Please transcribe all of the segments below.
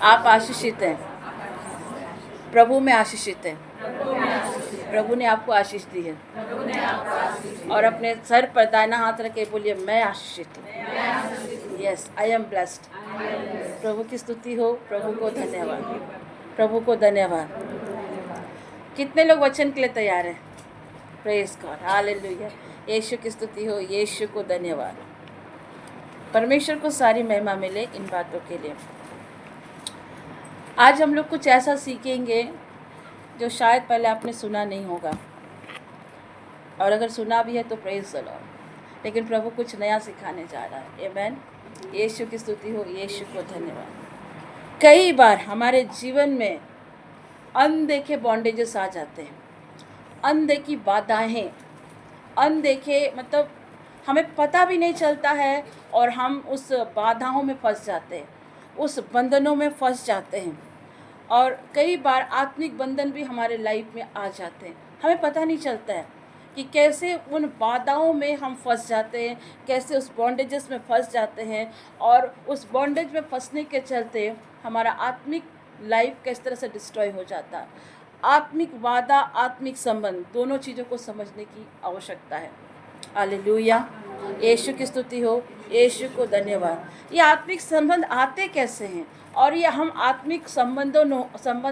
आप आशीषित हैं, प्रभु में आशीषित हैं। प्रभु ने आपको आशीष दी है। और अपने सर पर दाहिना हाथ रख के बोलिए, मैं आशीषित हूँ। Yes, I am blessed. प्रभु की स्तुति हो, प्रभु को धन्यवाद, प्रभु को धन्यवाद। कितने लोग वचन के लिए तैयार हैं? Praise God, hallelujah. यीशु की स्तुति हो, यीशु को धन्यवाद। परमेश्वर को सारी महिमा मिले इन बातों के लिए। आज हम लोग कुछ ऐसा सीखेंगे जो शायद पहले आपने सुना नहीं होगा, और अगर सुना भी है तो प्रेज द लॉर्ड। लेकिन प्रभु कुछ नया सिखाने जा रहा है। आमेन। यीशु की स्तुति हो, यीशु को धन्यवाद। कई बार हमारे जीवन में अनदेखे बॉन्डेजेस आ जाते हैं, अनदेखी बाधाएं, अनदेखे मतलब हमें पता भी नहीं चलता है, और हम उस बाधाओं में फंस जाते हैं, उस बंधनों में फंस जाते हैं। और कई बार आत्मिक बंधन भी हमारे लाइफ में आ जाते हैं, हमें पता नहीं चलता है कि कैसे उन बाधाओं में हम फंस जाते हैं, कैसे उस बॉन्डेजेस में फंस जाते हैं, और उस बॉन्डेज में फंसने के चलते हमारा आत्मिक लाइफ किस तरह से डिस्ट्रॉय हो जाता है। आत्मिक वादा, आत्मिक संबंध, दोनों चीज़ों को समझने की आवश्यकता है। हालेलुया, यीशु की स्तुति हो, यीशु को धन्यवाद। ये आत्मिक संबंध आते कैसे हैं, और ये हम आत्मिक संबंध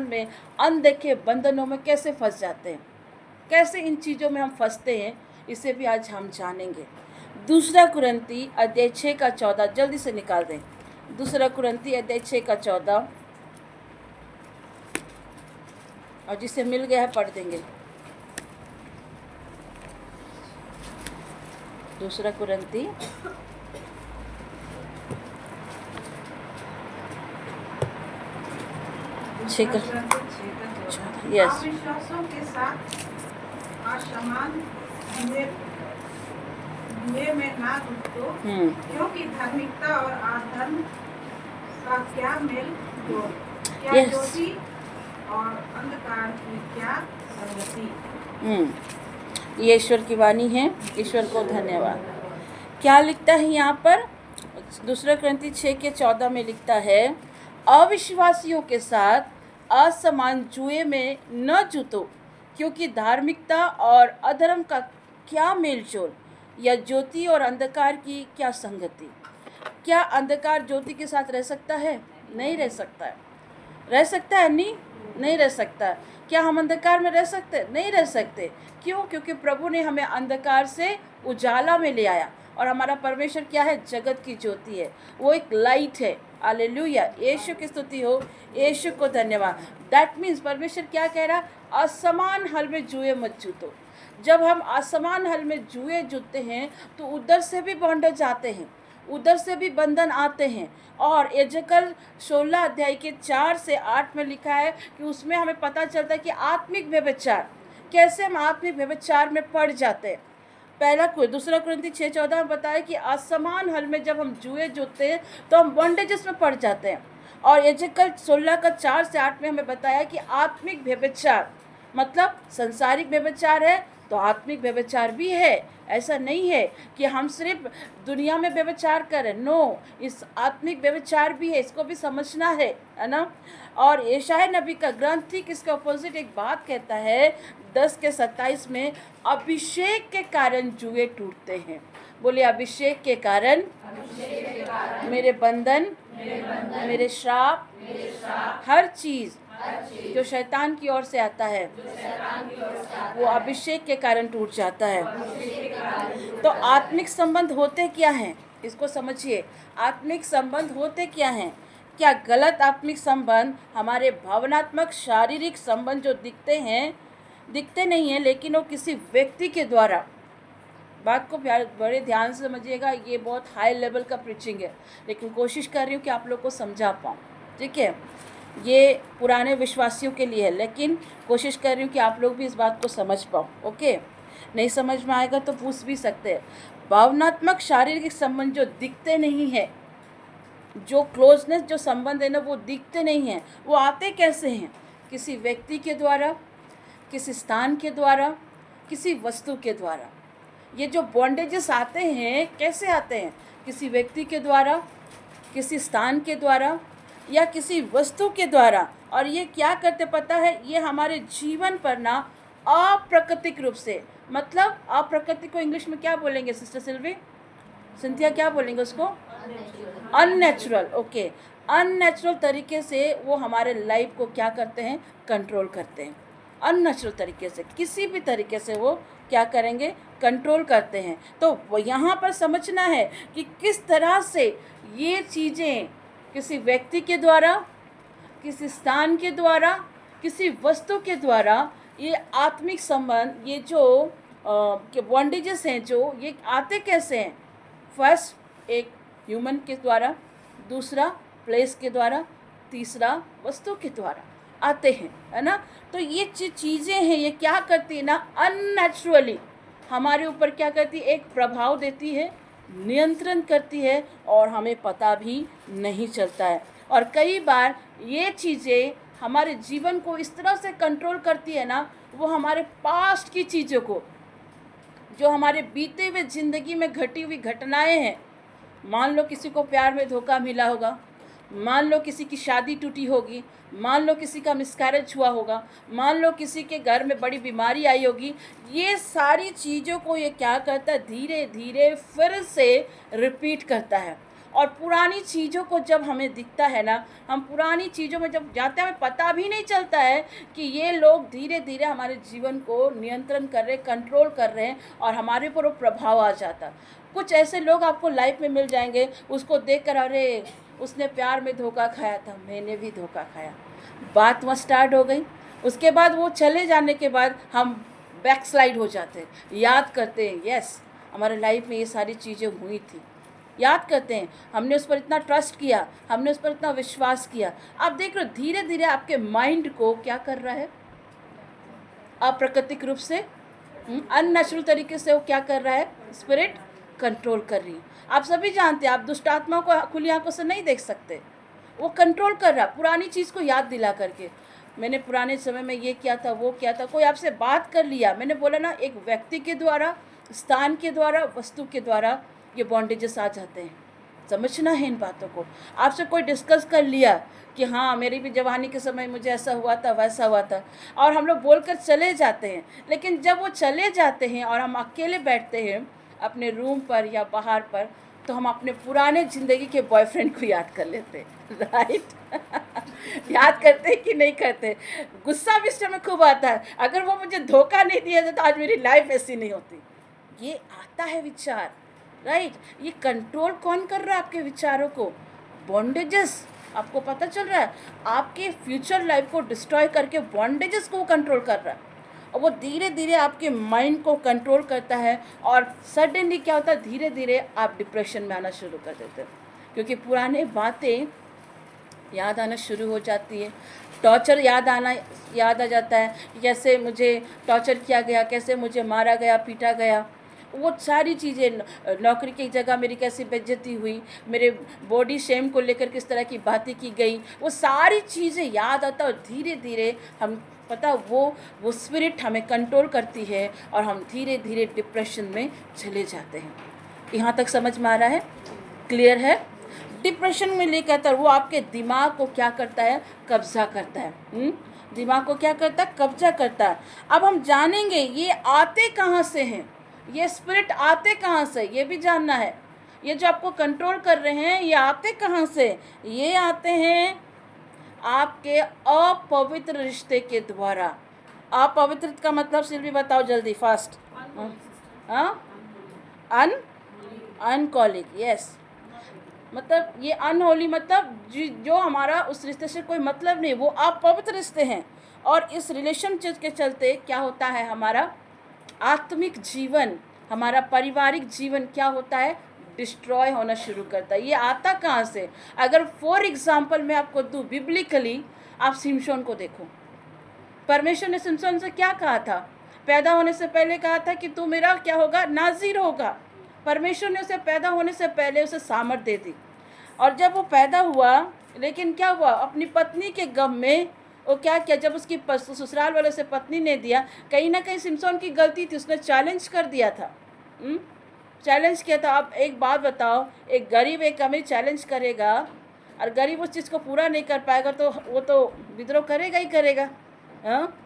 में अनदेखे बंधनों में कैसे फंस जाते हैं, कैसे इन चीज़ों में हम फंसते हैं, इसे भी आज हम जानेंगे। 2 कुरिन्ती अध्याय 6 का 14 जल्दी से निकाल दें। 2 कुरिन्ती अध्याय 6 का 14, और जिसे मिल गया है पढ़ देंगे। 2 कुरिन्ती 6 का 14। यस, विश्वासों के साथ असमान हुए में ना घुसो, क्योंकि धार्मिकता और अधर्म का क्या मेल जोल, क्या Yes. ज्योति और अंधकार की क्या संगति। ये ईश्वर की वाणी है, ईश्वर को धन्यवाद। क्या लिखता है यहाँ पर? 2 कुरिन्ती 6 के 14 में लिखता है, अविश्वासियों के साथ असमान जुए में न जूतो, क्योंकि धार्मिकता और अधर्म का क्या मेलजोल, या ज्योति और अंधकार की क्या संगति। क्या अंधकार ज्योति के साथ रह सकता है? नहीं रह सकता है। रह सकता है? नहीं रह सकता। क्या हम अंधकार में रह सकते? नहीं रह सकते। क्यों? क्योंकि प्रभु ने हमें अंधकार से उजाला में ले आया, और हमारा परमेश्वर क्या है? जगत की ज्योति है, वो एक लाइट है। हालेलुया, यीशु की स्तुति हो, यीशु को धन्यवाद। दैट मीन्स परमेश्वर क्या कह रहा? असमान हल में जुए मत जूतो। जब हम असमान हल में जुए जूते हैं तो उधर से भी बॉन्डेज आते हैं, उधर से भी बंधन आते हैं। और एजकल 16 अध्याय के 4 से 8 में लिखा है कि उसमें हमें पता चलता है कि आत्मिक व्यभिचार, कैसे हम आत्मिक व्यभिचार में पड़ जाते हैं। 2 कुरिन्ती 6:14 में बताया कि असमान हल में जब हम जुए जूते हैं तो हम बॉन्डेजेस में पड़ जाते हैं। और एजकल 16 का 4 से 8 में हमें बताया कि आत्मिक व्यभिचार मतलब संसारिक व्यभिचार है तो आत्मिक व्यभिचार भी है। ऐसा नहीं है कि हम सिर्फ दुनिया में व्यभिचार करें, नो, इस आत्मिक व्यभिचार भी है, इसको भी समझना है ना। और यशायाह नबी का ग्रंथ ठीक इसके अपोजिट एक बात कहता है 10 के 27 में, अभिषेक के कारण जुए टूटते हैं। बोले, अभिषेक के कारण मेरे बंधन, मेरे श्राप, हर चीज़ जो शैतान की ओर से आता है वो अभिषेक के कारण टूट जाता है। तो आत्मिक संबंध होते क्या हैं, इसको समझिए। आत्मिक संबंध होते क्या हैं? क्या गलत आत्मिक संबंध हमारे भावनात्मक शारीरिक संबंध जो दिखते नहीं हैं, लेकिन वो किसी व्यक्ति के द्वारा, बात को बड़े ध्यान से समझिएगा, ये बहुत हाई लेवल का प्रीचिंग है, लेकिन कोशिश कर रही हूँ कि आप लोग को समझा पाऊँ, ठीक है। ये पुराने विश्वासियों के लिए है, लेकिन कोशिश कर रही हूँ कि आप लोग भी इस बात को समझ पाओ। ओके, नहीं समझ में आएगा तो पूछ भी सकते हैं। भावनात्मक शारीरिक संबंध जो दिखते नहीं है, जो क्लोजनेस जो संबंध है ना, वो दिखते नहीं हैं। वो आते कैसे हैं? किसी व्यक्ति के द्वारा, किसी स्थान के द्वारा, किसी वस्तु के द्वारा। ये जो बॉन्डेजेस आते हैं कैसे आते हैं? किसी व्यक्ति के द्वारा, किसी स्थान के द्वारा, या किसी वस्तु के द्वारा। और ये क्या करते पता है, ये हमारे जीवन पर ना अप्राकृतिक रूप से, मतलब अप्राकृतिक को इंग्लिश में क्या बोलेंगे सिस्टर सिल्वी, सिंथिया क्या बोलेंगे उसको, अननेचुरल। ओके, अननेचुरल तरीके से वो हमारे लाइफ को क्या करते हैं, कंट्रोल करते हैं। अननेचुरल तरीके से, किसी भी तरीके से वो क्या करेंगे, कंट्रोल करते हैं। तो वो यहाँ पर समझना है कि किस तरह से ये चीज़ें किसी व्यक्ति के द्वारा, किसी स्थान के द्वारा, किसी वस्तु के द्वारा, ये आत्मिक संबंध, ये जो बॉन्डेजेस हैं, जो ये आते कैसे हैं। फर्स्ट एक ह्यूमन के द्वारा, दूसरा प्लेस के द्वारा, तीसरा वस्तु के द्वारा आते हैं, है ना। तो ये चीज़ें हैं, ये क्या करती है ना, अननेचुरली हमारे ऊपर क्या करती है, एक प्रभाव देती है, नियंत्रण करती है, और हमें पता भी नहीं चलता है। और कई बार ये चीज़ें हमारे जीवन को इस तरह से कंट्रोल करती है ना, वो हमारे पास्ट की चीज़ों को, जो हमारे बीते हुए ज़िंदगी में घटी हुई घटनाएं हैं, मान लो किसी को प्यार में धोखा मिला होगा, मान लो किसी की शादी टूटी होगी, मान लो किसी का मिसकैरेज हुआ होगा, मान लो किसी के घर में बड़ी बीमारी आई होगी, ये सारी चीज़ों को ये क्या करता है, धीरे धीरे फिर से रिपीट करता है। और पुरानी चीज़ों को जब हमें दिखता है ना, हम पुरानी चीज़ों में जब जाते हैं, हमें पता भी नहीं चलता है कि ये लोग धीरे धीरे हमारे जीवन को नियंत्रण कर रहे, कंट्रोल कर रहे हैं, और हमारे ऊपर वो प्रभाव आ जाता। कुछ ऐसे लोग आपको लाइफ में मिल जाएंगे, उसको देखकर अरे उसने प्यार में धोखा खाया था, मैंने भी धोखा खाया, बात वहाँ स्टार्ट हो गई। उसके बाद वो चले जाने के बाद हम बैकस्लाइड हो जाते हैं, याद करते हैं, यस हमारे लाइफ में ये सारी चीज़ें हुई थी, याद करते हैं, हमने उस पर इतना ट्रस्ट किया, हमने उस पर इतना विश्वास किया। आप देख रहे हो धीरे धीरे आपके माइंड को क्या कर रहा है, अप्राकृतिक रूप से, अननेचुरल तरीके से वो क्या कर रहा है, स्पिरिट कंट्रोल कर रही है। आप सभी जानते हैं, आप दुष्ट आत्मा को खुली आंखों से नहीं देख सकते, वो कंट्रोल कर रहा, पुरानी चीज़ को याद दिला करके, मैंने पुराने समय में ये किया था, वो किया था। कोई आपसे बात कर लिया, मैंने बोला ना, एक व्यक्ति के द्वारा, स्थान के द्वारा, वस्तु के द्वारा ये बॉन्डेजेस आ जाते हैं। समझना है इन बातों को। आपसे कोई डिस्कस कर लिया कि हाँ मेरी भी जवानी के समय मुझे ऐसा हुआ था, वैसा हुआ था, और हम लोग बोलकर चले जाते हैं। लेकिन जब वो चले जाते हैं और हम अकेले बैठते हैं अपने रूम पर या बाहर पर, तो हम अपने पुराने ज़िंदगी के बॉयफ्रेंड को याद कर लेते हैं, राइट। याद करते हैं कि नहीं करते। गुस्सा भी इस समय खूब आता है, अगर वो मुझे धोखा नहीं दिया जाता तो आज मेरी लाइफ ऐसी नहीं होती। ये आता है विचार, राइट। ये कंट्रोल कौन कर रहा है आपके विचारों को, बॉन्डेजेस। आपको पता चल रहा है, आपके फ्यूचर लाइफ को डिस्ट्रॉय करके बॉन्डेजेस को कंट्रोल कर रहा है, और वो धीरे धीरे आपके माइंड को कंट्रोल करता है। और सडनली क्या होता है, धीरे धीरे आप डिप्रेशन में आना शुरू कर देते हैं, क्योंकि पुराने बातें याद आना शुरू हो जाती है। टॉर्चर याद आ जाता है, कैसे मुझे टॉर्चर किया गया, कैसे मुझे मारा गया, पीटा गया, वो सारी चीज़ें, नौकरी की जगह मेरी कैसी बेइज्जती हुई, मेरे बॉडी शेम को लेकर किस तरह की बातें की गई, वो सारी चीज़ें याद आता है। और धीरे धीरे हम पता वो स्पिरिट हमें कंट्रोल करती है, और हम धीरे धीरे डिप्रेशन में चले जाते हैं। यहाँ तक समझ में आ रहा है, क्लियर है। डिप्रेशन में लेकर वो आपके दिमाग को क्या करता है, कब्जा करता है। दिमाग को क्या करता है, कब्जा करता है। अब हम जानेंगे ये आते कहाँ से हैं, ये स्पिरिट आते कहाँ से, ये भी जानना है। ये जो आपको कंट्रोल कर रहे हैं, ये आते कहाँ से, ये आते हैं आपके अपवित्र रिश्ते के द्वारा। अपवित्र का मतलब सिर्फ बताओ जल्दी, फास्ट। अनकॉलिक, यस। मतलब ये अनहोली, मतलब जो हमारा उस रिश्ते से कोई मतलब नहीं, वो अपवित्र रिश्ते हैं। और इस रिलेशनशिप के चलते क्या होता है, हमारा आत्मिक जीवन, हमारा पारिवारिक जीवन क्या होता है, डिस्ट्रॉय होना शुरू करता है। ये आता कहाँ से, अगर फॉर एग्जांपल मैं आपको दूँ बिब्लिकली, आप सिमशोन को देखो। परमेश्वर ने सिमशोन से क्या कहा था, पैदा होने से पहले कहा था कि तू मेरा क्या होगा, नाज़ीर होगा। परमेश्वर ने उसे पैदा होने से पहले उसे सामर्थ दे दी, और जब वो पैदा हुआ, लेकिन क्या हुआ, अपनी पत्नी के गम में वो क्या किया, जब उसकी ससुराल वाले से पत्नी ने दिया, कहीं ना कहीं सिमशोन की गलती थी, उसने चैलेंज कर दिया था, चैलेंज किया था। अब एक बात बताओ, एक गरीब एक अमीर चैलेंज करेगा और गरीब उस चीज़ को पूरा नहीं कर पाएगा तो वो तो विद्रोह करेगा ही करेगा। हाँ,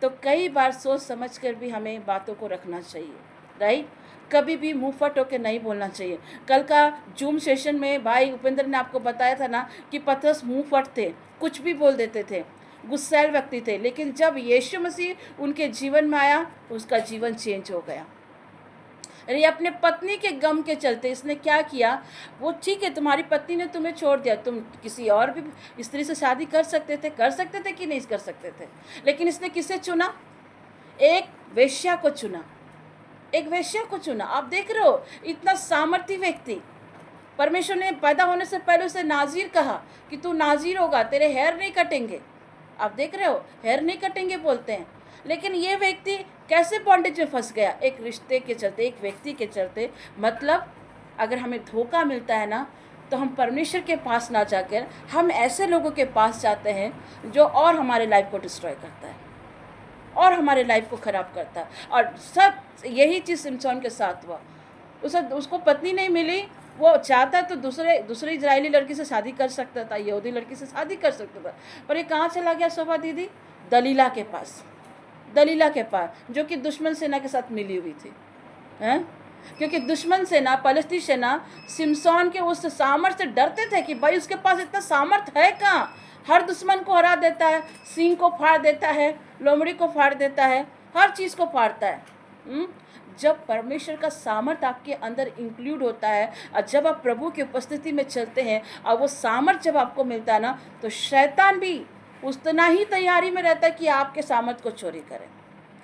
तो कई बार सोच समझ कर भी हमें बातों को रखना चाहिए, राइट। कभी भी मुंह फट होकर नहीं बोलना चाहिए। कल का जूम सेशन में भाई उपेंद्र ने आपको बताया था ना कि पतरस मुंह फट थे, कुछ भी बोल देते थे, गुस्सैल व्यक्ति थे, लेकिन जब यीशु मसीह उनके जीवन में आया उसका जीवन चेंज हो गया। अरे अपने पत्नी के गम के चलते इसने क्या किया, वो ठीक है तुम्हारी पत्नी ने तुम्हें छोड़ दिया, तुम किसी और भी स्त्री से शादी कर सकते थे कि नहीं कर सकते थे, लेकिन इसने किसे चुना, एक वेश्या को चुना, एक वेश्या को चुना। आप देख रहे हो इतना सामर्थ्य व्यक्ति, परमेश्वर ने पैदा होने से पहले उसे नाज़ीर कहा कि तू नाज़ीर होगा, तेरे हेयर नहीं कटेंगे। आप देख रहे हो हेयर नहीं कटेंगे बोलते हैं, लेकिन ये व्यक्ति कैसे बॉन्डेज में फंस गया, एक रिश्ते के चलते, एक व्यक्ति के चलते। मतलब अगर हमें धोखा मिलता है ना तो हम परमेश्वर के पास ना जाकर हम ऐसे लोगों के पास जाते हैं जो और हमारे लाइफ को डिस्ट्रॉय करता है और हमारे लाइफ को ख़राब करता है। और सब यही चीज़ सिमसोन के साथ हुआ। उसको पत्नी नहीं मिली, वो चाहता तो दूसरे इजरायली लड़की से शादी कर सकता था, यहूदी लड़की से शादी कर सकता था, पर ये कहाँ चला गया शोभा दीदी, दलीला के पास, जो कि दुश्मन सेना के साथ मिली हुई थी, हैं? क्योंकि दुश्मन सेना, पलस्ती सेना सिमसोन के उस सामर्थ्य से डरते थे कि भाई उसके पास इतना सामर्थ्य है कहाँ, हर दुश्मन को हरा देता है, सींग को फाड़ देता है, लोमड़ी को फाड़ देता है, हर चीज़ को फाड़ता है। जब परमेश्वर का सामर्थ्य आपके अंदर इंक्लूड होता है और जब आप प्रभु की उपस्थिति में चलते हैं और वो सामर्थ्य जब आपको मिलता है ना, तो शैतान भी उतना ही तैयारी में रहता है कि आपके सामर्थ्य को चोरी करें,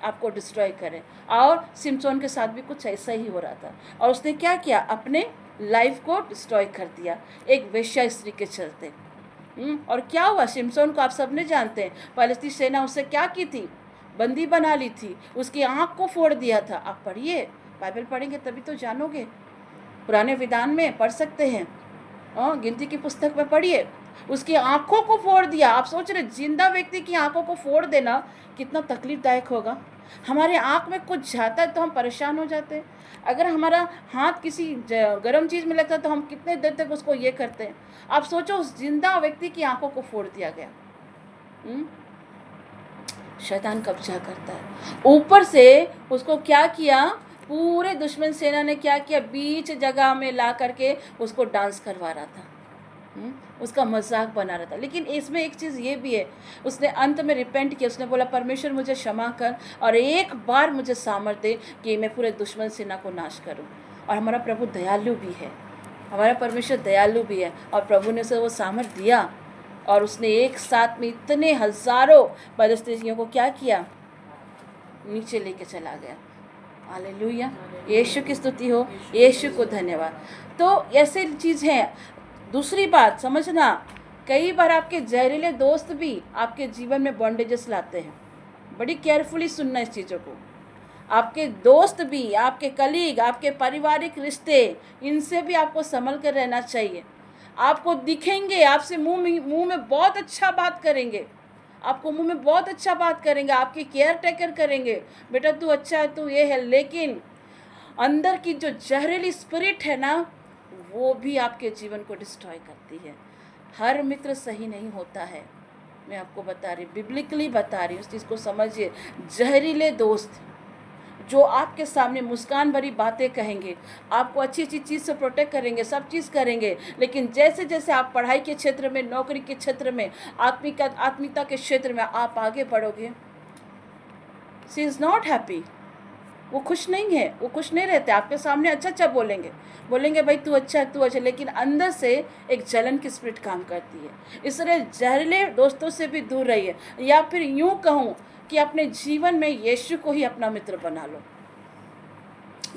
आपको डिस्ट्रॉय करें। और सिमसोन के साथ भी कुछ ऐसा ही हो रहा था, और उसने क्या किया, अपने लाइफ को डिस्ट्रॉय कर दिया एक वेश्या स्त्री के चलते। और क्या हुआ सिमसोन को आप सबने जानते हैं, पलिस्ती सेना उससे क्या की थी, बंदी बना ली थी, उसकी आँख को फोड़ दिया था। आप पढ़िए, बाइबल पढ़ेंगे तभी तो जानोगे, पुराने विधान में पढ़ सकते हैं, गिनती की पुस्तक में पढ़िए, उसकी आँखों को फोड़ दिया। आप सोच रहे जिंदा व्यक्ति की आँखों को फोड़ देना कितना तकलीफदायक होगा। हमारे आँख में कुछ जाता है तो हम परेशान हो जाते हैं, अगर हमारा हाथ किसी गर्म चीज़ में लगता है तो हम कितने देर तक उसको ये करते हैं। आप सोचो उस जिंदा व्यक्ति की आँखों को फोड़ दिया गया। शैतान कब्जा करता है। ऊपर से उसको क्या किया, पूरे दुश्मन सेना ने क्या किया, बीच जगह में ला करके उसको डांस करवा रहा था, उसका मजाक बना रहा था। लेकिन इसमें एक चीज़ ये भी है, उसने अंत में रिपेंट किया, उसने बोला परमेश्वर मुझे क्षमा कर और एक बार मुझे सामर्थ्य दे कि मैं पूरे दुश्मन सेना को नाश करूं। और हमारा प्रभु दयालु भी है, हमारा परमेश्वर दयालु भी है, और प्रभु ने उसे वो सामर्थ्य दिया और उसने एक साथ में इतने हज़ारों पलिस्तीनियों को क्या किया, नीचे लेके चला गया। हालेलुया, यीशु की स्तुति हो, यीशु को धन्यवाद। तो ऐसे चीज़ है। दूसरी बात समझना, कई बार आपके जहरीले दोस्त भी आपके जीवन में बॉन्डेजेस लाते हैं। बड़ी केयरफुली सुनना इस चीज़ों को। आपके दोस्त भी, आपके कलीग, आपके पारिवारिक रिश्ते, इनसे भी आपको संभल कर रहना चाहिए। आपको दिखेंगे, आपसे मुंह में बहुत अच्छा बात करेंगे, आपको मुंह में बहुत अच्छा बात करेंगे, आपकी केयर टेकर करेंगे, बेटा तू अच्छा है, तू ये है, लेकिन अंदर की जो जहरीली स्पिरिट है ना, वो भी आपके जीवन को डिस्ट्रॉय करती है। हर मित्र सही नहीं होता है, मैं आपको बता रही, बिब्लिकली बता रही हूँ, उस चीज़ को समझिए। जहरीले दोस्त जो आपके सामने मुस्कान भरी बातें कहेंगे, आपको अच्छी अच्छी चीज़ से प्रोटेक्ट करेंगे, सब चीज़ करेंगे, लेकिन जैसे जैसे आप पढ़ाई के क्षेत्र में, नौकरी के क्षेत्र में, आत्मिकता के क्षेत्र में आप आगे बढ़ोगे, शी इज़ नॉट हैप्पी, वो खुश नहीं है, वो खुश नहीं रहते। आपके सामने अच्छा अच्छा बोलेंगे भाई तू अच्छा है, तू अच्छा, लेकिन अंदर से एक जलन की स्पिरिट काम करती है। इसलिए जहरीले दोस्तों से भी दूर रहिए, या फिर यूँ कहूँ कि अपने जीवन में यीशु को ही अपना मित्र बना लो।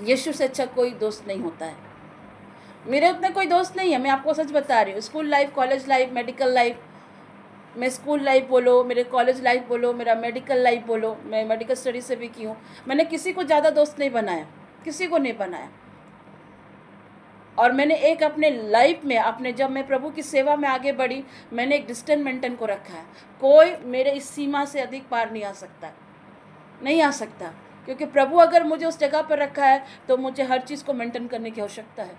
यीशु से अच्छा कोई दोस्त नहीं होता है। मेरे उतने कोई दोस्त नहीं है, मैं आपको सच बता रही हूँ। School life, college life, medical life, मैं स्कूल लाइफ बोलो, मेरे कॉलेज लाइफ बोलो, मेरा मेडिकल लाइफ बोलो, मैं मेडिकल स्टडी से भी की हूँ, मैंने किसी को ज़्यादा दोस्त नहीं बनाया, किसी को नहीं बनाया। और मैंने एक अपने लाइफ में, अपने जब मैं प्रभु की सेवा में आगे बढ़ी, मैंने एक डिस्टेंस मेंटेन को रखा है। कोई मेरे इस सीमा से अधिक पार नहीं आ सकता, क्योंकि प्रभु अगर मुझे उस जगह पर रखा है तो मुझे हर चीज़ को मेंटेन करने की आवश्यकता है।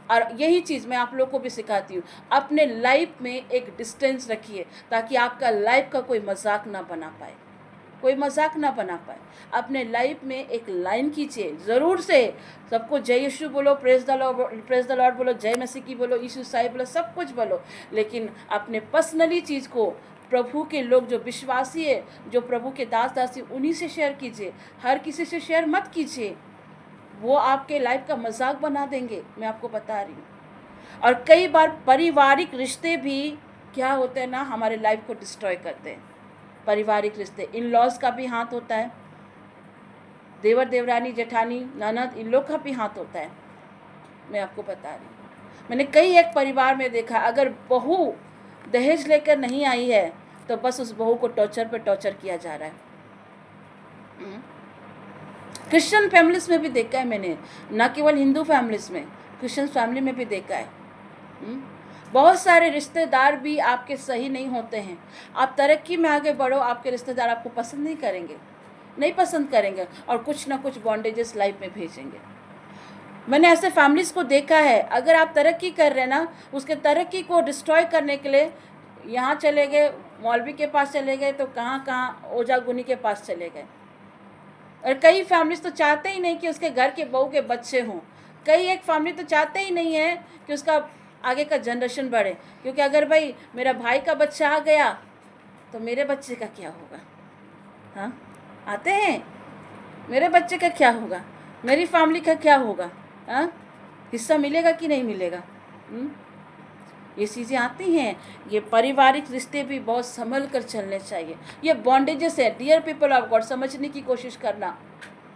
और यही चीज़ मैं आप लोग को भी सिखाती हूँ, अपने लाइफ में एक डिस्टेंस रखिए ताकि आपका लाइफ का कोई मजाक ना बना पाए, कोई मजाक ना बना पाए। अपने लाइफ में एक लाइन खींचिए, ज़रूर से सबको जय यीशु बोलो, प्रेज द लॉर्ड बोलो, जय मसीह की बोलो, यीशु साई बोलो, सब कुछ बोलो, लेकिन अपने पर्सनली चीज़ को प्रभु के लोग जो विश्वासी है, जो प्रभु के दास दासी, उन्हीं से शेयर कीजिए, हर किसी से शेयर मत कीजिए। वो आपके लाइफ का मजाक बना देंगे, मैं आपको बता रही हूँ। और कई बार पारिवारिक रिश्ते भी क्या होते हैं ना, हमारे लाइफ को डिस्ट्रॉय करते हैं। पारिवारिक रिश्ते, इन लॉज का भी हाथ होता है, देवर देवरानी जेठानी ननद, इन लोग का भी हाथ होता है, मैं आपको बता रही हूँ। मैंने कई एक परिवार में देखा, अगर बहू दहेज लेकर नहीं आई है तो बस उस बहू को टॉर्चर पे टॉर्चर किया जा रहा है। क्रिश्चियन फैमिलीज में भी देखा है मैंने, ना केवल हिंदू फैमिलीज में, क्रिश्चियन फैमिली में भी देखा है। बहुत सारे रिश्तेदार भी आपके सही नहीं होते हैं। आप तरक्की में आगे बढ़ो, आपके रिश्तेदार आपको पसंद नहीं करेंगे, नहीं पसंद करेंगे, और कुछ ना कुछ बॉन्डेजेस लाइफ में भेजेंगे। मैंने ऐसे फैमिलीज़ को देखा है, अगर आप तरक्की कर रहे हैं ना, उसके तरक्की को डिस्ट्रॉय करने के लिए यहाँ चले गए, मौलवी के पास चले गए, तो कहाँ ओझा गुनी के पास चले गए। और कई फैमिलीज तो चाहते ही नहीं कि उसके घर के बहू के बच्चे हों। कई एक फैमिली तो चाहते ही नहीं है कि उसका आगे का जनरेशन बढ़े, क्योंकि अगर भाई मेरा भाई का बच्चा आ गया तो मेरे बच्चे का क्या होगा। हाँ, आते हैं, मेरे बच्चे का क्या होगा, मेरी फैमिली का क्या होगा, हाँ, हिस्सा मिलेगा कि नहीं मिलेगा। ये चीज़ें आती हैं। ये पारिवारिक रिश्ते भी बहुत संभल कर चलने चाहिए। ये बॉन्डेजेस है, डियर पीपल ऑफ गॉड, समझने की कोशिश करना,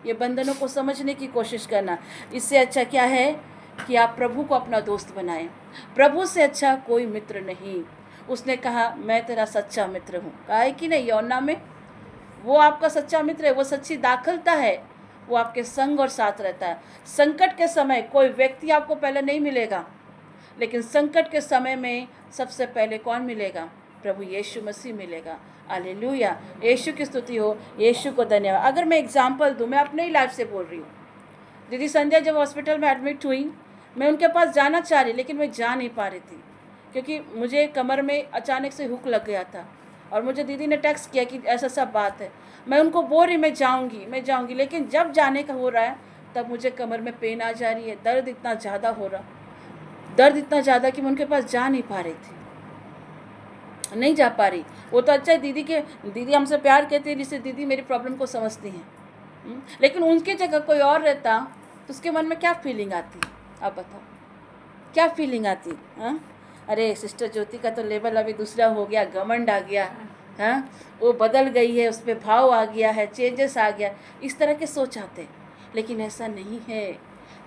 ये बंधनों को समझने की कोशिश करना। इससे अच्छा क्या है कि आप प्रभु को अपना दोस्त बनाएं। प्रभु से अच्छा कोई मित्र नहीं। उसने कहा मैं तेरा सच्चा मित्र हूँ, कहा है कि नहीं यौना में। वो आपका सच्चा मित्र है, वो सच्ची दाखलता है, वो आपके संग और साथ रहता है। संकट के समय कोई व्यक्ति आपको पहले नहीं मिलेगा, लेकिन संकट के समय में सबसे पहले कौन मिलेगा? प्रभु यीशु मसीह मिलेगा। हालेलुया, यीशु की स्तुति हो, यीशु को धन्यवाद। अगर मैं एग्जांपल दूं, मैं अपने ही लाइफ से बोल रही हूँ। दीदी संजय जब हॉस्पिटल में एडमिट हुई, मैं उनके पास जाना चाह रही, लेकिन मैं जा नहीं पा रही थी, क्योंकि मुझे कमर में अचानक से हुक लग गया था। और मुझे दीदी ने टेक्स्ट किया कि ऐसा सब बात है। मैं उनको बोल रही मैं जाऊँगी, लेकिन जब जाने का हो रहा है तब मुझे कमर में पेन आ जा रही है, दर्द इतना ज़्यादा हो रहा, दर्द इतना ज़्यादा कि मैं उनके पास जा नहीं पा रही थी, नहीं जा पा रही। वो तो अच्छा है, दीदी हमसे प्यार करती है, जिससे दीदी मेरी प्रॉब्लम को समझती हैं। लेकिन उनकी जगह कोई और रहता तो उसके मन में क्या फीलिंग आती, आप बताओ, क्या फीलिंग आती? हाँ, अरे सिस्टर ज्योति का तो लेवल अभी दूसरा हो गया, घमंड आ गया, हाँ, वो बदल गई है, उस पर भाव आ गया है, चेंजेस आ गया, इस तरह के सोच आते। लेकिन ऐसा नहीं है।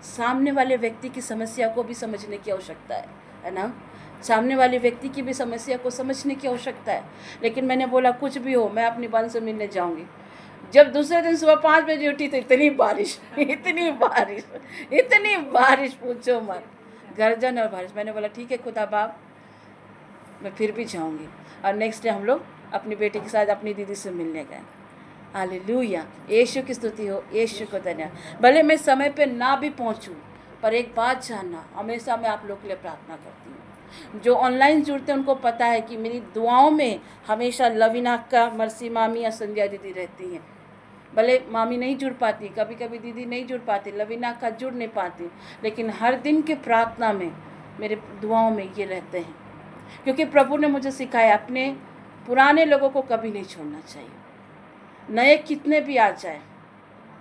सामने वाले व्यक्ति की समस्या को भी समझने की आवश्यकता है ना, सामने वाले व्यक्ति की भी समस्या को समझने की आवश्यकता है। लेकिन मैंने बोला कुछ भी हो, मैं अपनी बहन से मिलने जाऊंगी। जब दूसरे दिन सुबह 5 बजे उठी तो इतनी बारिश पूछो मत, गर्जन और बारिश। मैंने बोला ठीक है खुदा बाप, मैं फिर भी जाऊंगी। और नेक्स्ट डे हम लोग अपनी बेटी के साथ अपनी दीदी से मिलने गए। हालेलुया, यीशु की स्तुति हो, यीशु को धन्यवाद। भले मैं समय पे ना भी पहुंचूं, पर एक बात जानना, हमेशा मैं आप लोग के लिए प्रार्थना करती हूँ। जो ऑनलाइन जुड़ते हैं उनको पता है कि मेरी दुआओं में हमेशा लवीना का, मर्सी मामी या संध्या दीदी रहती हैं। भले मामी नहीं जुड़ पाती, कभी कभी दीदी नहीं जुड़ पाती, लवीना का जुड़ नहीं पाती, लेकिन हर दिन के प्रार्थना में, मेरे दुआओं में ये रहते हैं। क्योंकि प्रभु ने मुझे सिखाया अपने पुराने लोगों को कभी नहीं छोड़ना चाहिए। नए कितने भी आ जाए,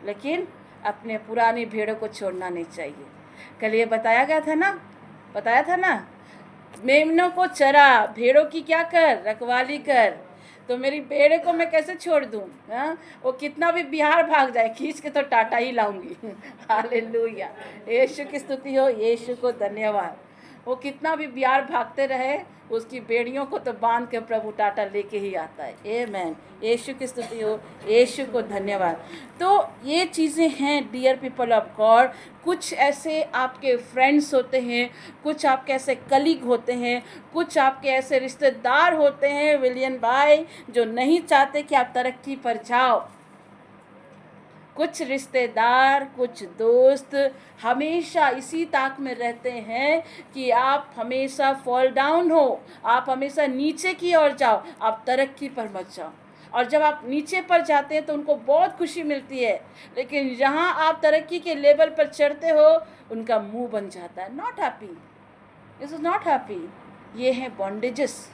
लेकिन अपने पुरानी भेड़ों को छोड़ना नहीं चाहिए। कल ये बताया था ना, मेमनों को चरा, भेड़ों की क्या कर, रखवाली कर। तो मेरी भेड़े को मैं कैसे छोड़ दूँ? हाँ, वो कितना भी बिहार भाग जाए, खींच के तो टाटा ही लाऊंगी। हालेलुया, यीशु की स्तुति हो, यीशु को धन्यवाद। वो कितना भी बिहार भागते रहे, उसकी बेड़ियों को तो बांध के प्रभु टाटा लेके ही आता है। आमेन, यीशु की स्तुति हो, यीशु को धन्यवाद। तो ये चीज़ें हैं डियर पीपल ऑफ गॉड। कुछ ऐसे आपके फ्रेंड्स होते हैं, कुछ आपके ऐसे कलीग होते हैं, कुछ आपके ऐसे रिश्तेदार होते हैं विलियन भाई, जो नहीं चाहते कि आप तरक्की पर जाओ। कुछ रिश्तेदार, कुछ दोस्त हमेशा इसी ताक में रहते हैं कि आप हमेशा फॉल डाउन हो, आप हमेशा नीचे की ओर जाओ, आप तरक्की पर मत जाओ। और जब आप नीचे पर जाते हैं तो उनको बहुत खुशी मिलती है, लेकिन जहाँ आप तरक्की के लेवल पर चढ़ते हो उनका मुंह बन जाता है, not happy, this is not happy. ये है बॉन्डेजेस,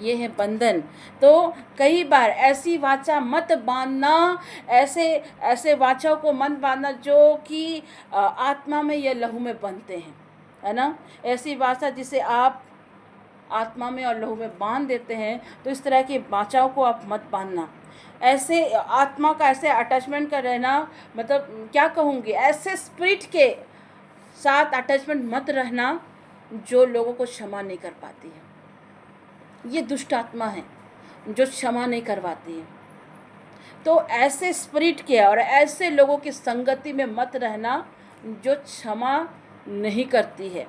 ये है बंधन। तो कई बार ऐसी वाचा मत बांधना, ऐसे वाचाओं को मत बांधना जो कि आत्मा में या लहू में बनते हैं, है ना। ऐसी वाचा जिसे आप आत्मा में और लहू में बांध देते हैं, तो इस तरह की वाचाओं को आप मत बांधना। ऐसे आत्मा का ऐसे अटैचमेंट का रहना, मतलब क्या कहूँगी, ऐसे स्पिरिट के साथ अटैचमेंट मत रहना जो लोगों को क्षमा नहीं कर पाती है। ये दुष्ट आत्मा है जो क्षमा नहीं करवाती है। तो ऐसे स्पिरिट के और ऐसे लोगों की संगति में मत रहना जो क्षमा नहीं करती है,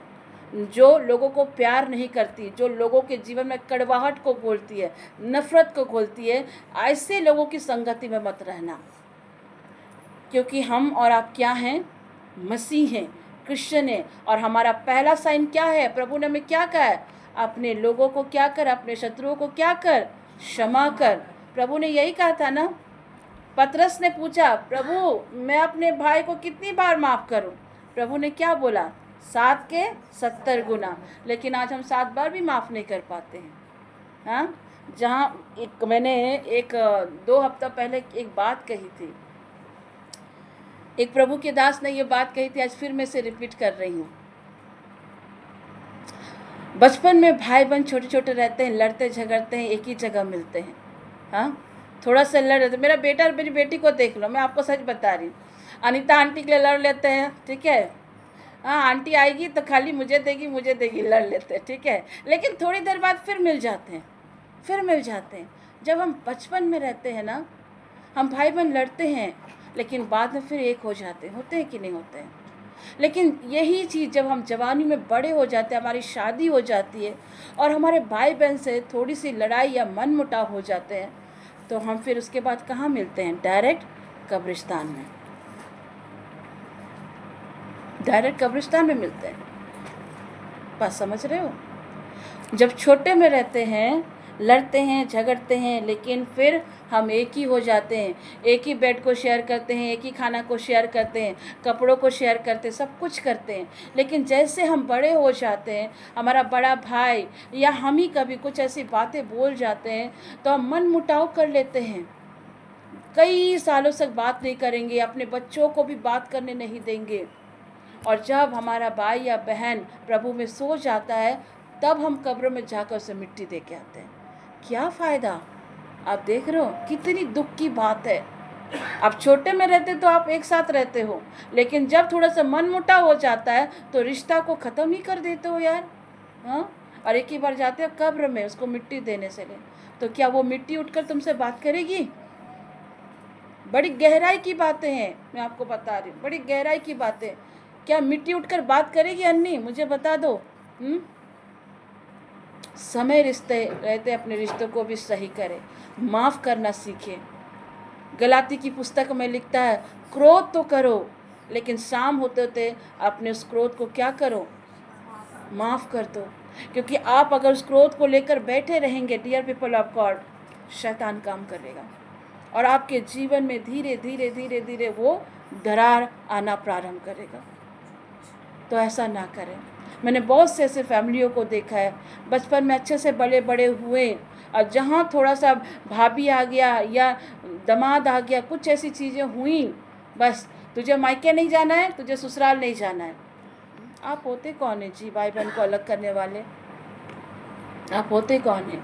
जो लोगों को प्यार नहीं करती, जो लोगों के जीवन में कड़वाहट को घोलती है, नफरत को घोलती है। ऐसे लोगों की संगति में मत रहना, क्योंकि हम और आप क्या हैं, मसीह हैं, क्रिश्चियन हैं। और हमारा पहला साइन क्या है, प्रभु ने हमें क्या कहा है, अपने लोगों को क्या कर, अपने शत्रुओं को क्या कर, क्षमा कर। प्रभु ने यही कहा था ना। पतरस ने पूछा, प्रभु मैं अपने भाई को कितनी बार माफ़ करूं? प्रभु ने क्या बोला, 7 के 70 गुना। लेकिन आज हम 7 बार भी माफ़ नहीं कर पाते हैं। हाँ, जहाँ मैंने 2 हफ्ता पहले एक बात कही थी, एक प्रभु के दास ने ये बात कही थी, आज फिर मैं इसे रिपीट कर रही हूँ। बचपन में भाई बहन छोटे छोटे रहते हैं, लड़ते झगड़ते हैं, एक ही जगह मिलते हैं। हाँ, थोड़ा सा लड़ रहे थे, मेरा बेटा और मेरी बेटी को देख लो, मैं आपको सच बता रही हूँ। अनीता आंटी के लिए लड़ लेते हैं, ठीक है। हाँ, आंटी आएगी तो खाली मुझे देगी, लड़ लेते हैं, ठीक है। लेकिन थोड़ी देर बाद फिर मिल जाते हैं। जब हम बचपन में रहते हैं ना, हम भाई बहन लड़ते हैं, लेकिन बाद में फिर एक हो जाते हैं, होते हैं कि नहीं होते हैं। लेकिन यही चीज़ जब हम जवानी में बड़े हो जाते हैं, हमारी शादी हो जाती है और हमारे भाई बहन से थोड़ी सी लड़ाई या मन मुटाव हो जाते हैं, तो हम फिर उसके बाद कहाँ मिलते हैं, डायरेक्ट कब्रिस्तान में, मिलते हैं। बात समझ रहे हो। जब छोटे में रहते हैं, लड़ते हैं, झगड़ते हैं, लेकिन फिर हम एक ही हो जाते हैं, एक ही बेड को शेयर करते हैं, एक ही खाना को शेयर करते हैं, कपड़ों को शेयर करते हैं, सब कुछ करते हैं। लेकिन जैसे हम बड़े हो जाते हैं, हमारा बड़ा भाई या हम ही कभी कुछ ऐसी बातें बोल जाते हैं, तो हम मन मुटाव कर लेते हैं, कई सालों तक बात नहीं करेंगे, अपने बच्चों को भी बात करने नहीं देंगे। और जब हमारा भाई या बहन प्रभु में सो जाता है, तब हम कब्र में जाकर उसे मिट्टी दे के आते हैं। क्या फ़ायदा। आप देख रहे हो कितनी दुख की बात है। आप छोटे में रहते तो आप एक साथ रहते हो, लेकिन जब थोड़ा सा मन मुटाव हो जाता है तो रिश्ता को ख़त्म ही कर देते हो यार। हाँ, और एक ही बार जाते हो कब्र में उसको मिट्टी देने से ले, तो क्या वो मिट्टी उठकर तुमसे बात करेगी? बड़ी गहराई की बातें हैं, मैं आपको बता रही हूँ, बड़ी गहराई की बातें। क्या मिट्टी उठकर बात करेगी अन्नी? मुझे बता दो। समय रिश्ते रहते अपने रिश्तों को भी सही करें, माफ़ करना सीखें। गलाती की पुस्तक में लिखता है, क्रोध तो करो, लेकिन शाम होते होते अपने उस क्रोध को क्या करो, माफ़ कर दो। क्योंकि आप अगर उस क्रोध को लेकर बैठे रहेंगे, डियर पीपल ऑफ गॉड, शैतान काम करेगा और आपके जीवन में धीरे धीरे धीरे धीरे वो दरार आना प्रारंभ करेगा। तो ऐसा ना करें। मैंने बहुत से ऐसे फैमिलियों को देखा है, बचपन में अच्छे से बड़े बड़े हुए, और जहाँ थोड़ा सा भाभी आ गया या दामाद आ गया, कुछ ऐसी चीज़ें हुई, बस तुझे मायके नहीं जाना है, तुझे ससुराल नहीं जाना है। आप होते कौन है जी भाई बहन को अलग करने वाले? आप होते कौन है?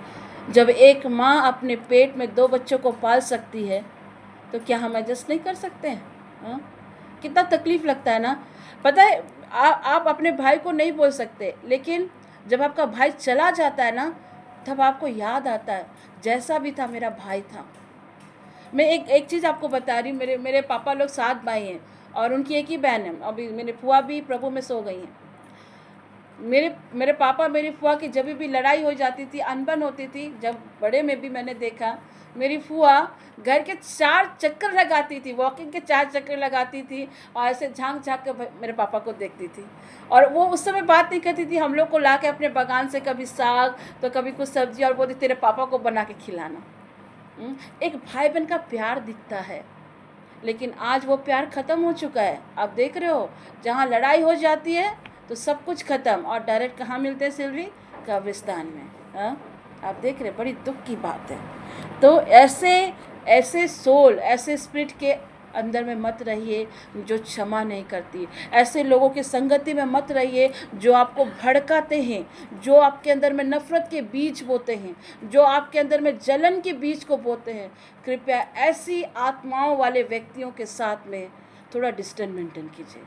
जब एक माँ अपने पेट में 2 बच्चों को पाल सकती है, तो क्या हम एडजस्ट नहीं कर सकते हैं? हाँ, कितना तकलीफ़ लगता है ना। पता है, आप अपने भाई को नहीं बोल सकते, लेकिन जब आपका भाई चला जाता है ना, तब आपको याद आता है, जैसा भी था मेरा भाई था। मैं एक चीज़ आपको बता रही हूँ, मेरे पापा लोग 7 भाई हैं और उनकी एक ही बहन है। अभी मेरे फुआ भी प्रभु में सो गई हैं। मेरे मेरे पापा मेरी फुआ की जब भी लड़ाई हो जाती थी, अनबन होती थी, जब बड़े में भी मैंने देखा, मेरी फुआ घर के 4 चक्कर लगाती थी, वॉकिंग के 4 चक्कर लगाती थी और ऐसे झांक झांक के मेरे पापा को देखती थी। और वो उस समय बात नहीं करती थी, हम लोग को ला के अपने बगान से कभी साग तो कभी कुछ सब्जी, और बोलती तेरे पापा को बना के खिलाना। एक भाई बहन का प्यार दिखता है, लेकिन आज वो प्यार ख़त्म हो चुका है। आप देख रहे हो, जहाँ लड़ाई हो जाती है तो सब कुछ ख़त्म, और डायरेक्ट कहाँ मिलते हैं सिल्वी? कब्रिस्तान में। हाँ, आप देख रहे हैं, बड़ी दुख की बात है। तो ऐसे सोल, ऐसे स्पिरिट के अंदर में मत रहिए जो क्षमा नहीं करती। ऐसे लोगों की संगति में मत रहिए जो आपको भड़काते हैं, जो आपके अंदर में नफ़रत के बीज बोते हैं, जो आपके अंदर में जलन के बीज को बोते हैं। कृपया ऐसी आत्माओं वाले व्यक्तियों के साथ में थोड़ा डिस्टेंस मेंटेन कीजिए,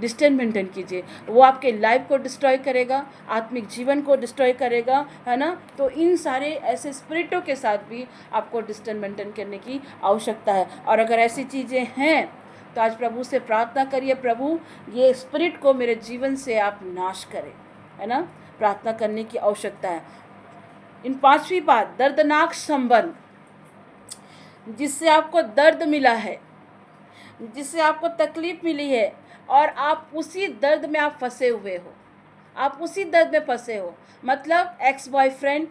डिस्टेंस मेंटेन कीजिए। वो आपके लाइफ को डिस्ट्रॉय करेगा, आत्मिक जीवन को डिस्ट्रॉय करेगा, है ना। तो इन सारे ऐसे स्पिरिटों के साथ भी आपको डिस्टेंस मेंटेन करने की आवश्यकता है। और अगर ऐसी चीज़ें हैं तो आज प्रभु से प्रार्थना करिए, प्रभु ये स्पिरिट को मेरे जीवन से आप नाश करें, है ना। प्रार्थना करने की आवश्यकता है। इन 5वीं बात, दर्दनाक संबंध, जिससे आपको दर्द मिला है, जिससे आपको तकलीफ मिली है, और आप उसी दर्द में आप फंसे हुए हो, आप उसी दर्द में फंसे हो। मतलब ex boyfriend,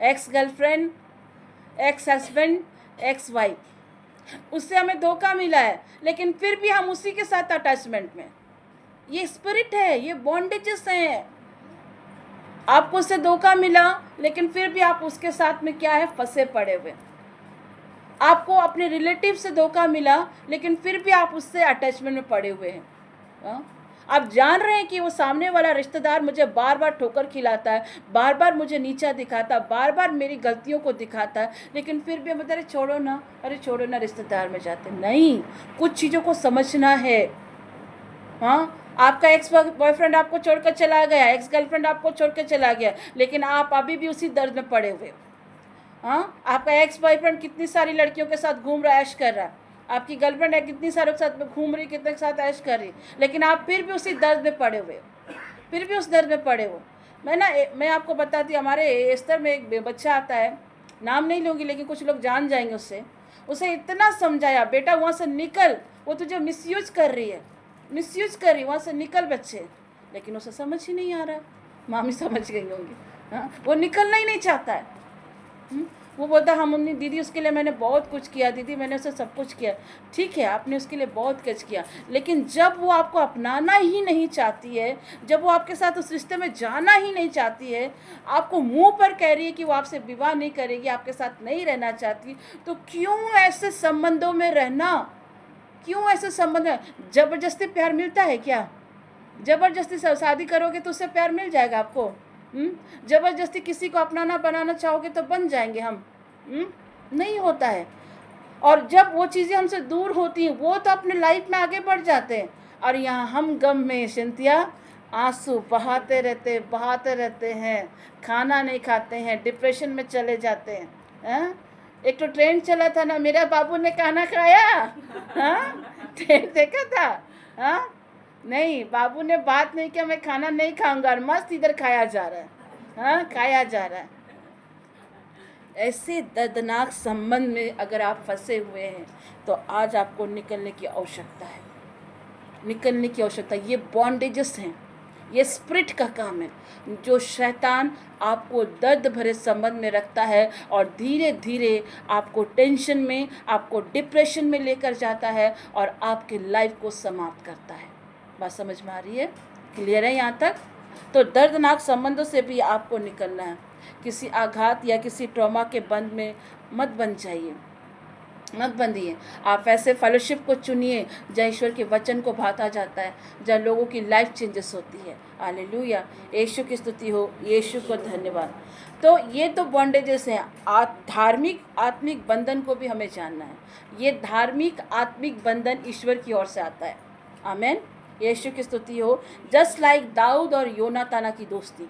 ex girlfriend, ex husband, ex wife, उससे हमें धोखा मिला है, लेकिन फिर भी हम उसी के साथ अटैचमेंट में। ये स्पिरिट है, ये बॉन्डेजेस हैं। आपको उससे धोखा मिला, लेकिन फिर भी आप उसके साथ में क्या है? फंसे पड़े हुए। आपको अपने रिलेटिव से धोखा मिला, लेकिन फिर भी आप उससे अटैचमेंट में पड़े हुए हैं। आप जान रहे हैं कि वो सामने वाला रिश्तेदार मुझे बार बार ठोकर खिलाता है, बार बार मुझे नीचा दिखाता है, बार बार मेरी गलतियों को दिखाता है, लेकिन फिर भी हम बोलते अरे छोड़ो ना, अरे छोड़ो ना, रिश्तेदार में जाते नहीं। कुछ चीज़ों को समझना है। हाँ, आपका एक्स बॉयफ्रेंड आपको छोड़कर चला गया, एक्स गर्लफ्रेंड आपको छोड़कर चला गया, लेकिन आप अभी भी उसी दर्द में पड़े हुए हो। हाँ, आपका एक्स बॉयफ्रेंड कितनी सारी लड़कियों के साथ घूम रहा है, ऐश कर रहा है, आपकी गर्लफ्रेंड है कितनी सारों के साथ घूम रही, कितने के साथ ऐश कर रही, लेकिन आप फिर भी उसी दर्द में पड़े हुए हो, फिर भी उस दर्द में पड़े हो। मैं आपको बताती, हमारे एस्तर में एक बच्चा आता है, नाम नहीं लूँगी लेकिन कुछ लोग जान जाएंगे, उसे इतना समझाया, बेटा वहाँ से निकल, वो तुझे मिसयूज कर रही है, मिसयूज कर रही, वहाँ से निकल बच्चे, लेकिन उसे समझ ही नहीं आ रहा। मामी समझ गई होंगी। हाँ, वो निकलना ही नहीं चाहता है। वो बोलता हम मम्मी दीदी उसके लिए मैंने बहुत कुछ किया, दीदी मैंने उसे सब कुछ किया। ठीक है, आपने उसके लिए बहुत कुछ किया, लेकिन जब वो आपको अपनाना ही नहीं चाहती है, जब वो आपके साथ उस रिश्ते में जाना ही नहीं चाहती है, आपको मुंह पर कह रही है कि वो आपसे विवाह नहीं करेगी, आपके साथ नहीं रहना चाहती, तो क्यों ऐसे संबंधों में रहना? क्यों ऐसे संबंध में? ज़बरदस्ती प्यार मिलता है क्या? ज़बरदस्ती शादी करोगे तो उससे प्यार मिल जाएगा आपको? ज़बरदस्ती किसी को अपनाना बनाना चाहोगे तो बन जाएंगे हम? नहीं होता है। और जब वो चीज़ें हमसे दूर होती हैं, वो तो अपने लाइफ में आगे बढ़ जाते हैं, और यहाँ हम गम में सिंथिया आंसू बहाते रहते हैं, खाना नहीं खाते हैं, डिप्रेशन में चले जाते हैं। एक तो ट्रेंड चला था ना, मेरा बाबू ने खाना खाया। हाँ, ट्रेंड देखा था? हाँ, नहीं, बाबू ने बात नहीं किया मैं खाना नहीं खाऊंगा, और मस्त इधर खाया जा रहा है। हाँ, खाया जा रहा है। ऐसे दर्दनाक संबंध में अगर आप फंसे हुए हैं तो आज आपको निकलने की आवश्यकता है, निकलने की आवश्यकता है। ये बॉन्डेजेस हैं, ये स्पिरिट का काम है, जो शैतान आपको दर्द भरे संबंध में रखता है और धीरे धीरे आपको टेंशन में, आपको डिप्रेशन में लेकर जाता है और आपके लाइफ को समाप्त करता है। बात समझ में आ रही है? क्लियर है यहाँ तक? तो दर्दनाक संबंधों से भी आपको निकलना है। किसी आघात या किसी ट्रॉमा के बंध में मत बन जाइए, मत बंधिए। आप ऐसे फेलोशिप को चुनिए जहाँ ईश्वर के वचन को भाता जाता है, जहाँ लोगों की लाइफ चेंजेस होती है। हालेलुया, यीशु की स्तुति हो, यीशु को धन्यवाद। तो ये तो बॉन्डेजेस हैं। धार्मिक आत्मिक बंधन को भी हमें जानना है। ये धार्मिक आत्मिक बंधन ईश्वर की ओर से आता है। आमीन, यीशु की स्तुति हो। जस्ट लाइक दाऊद और योनाताना की दोस्ती,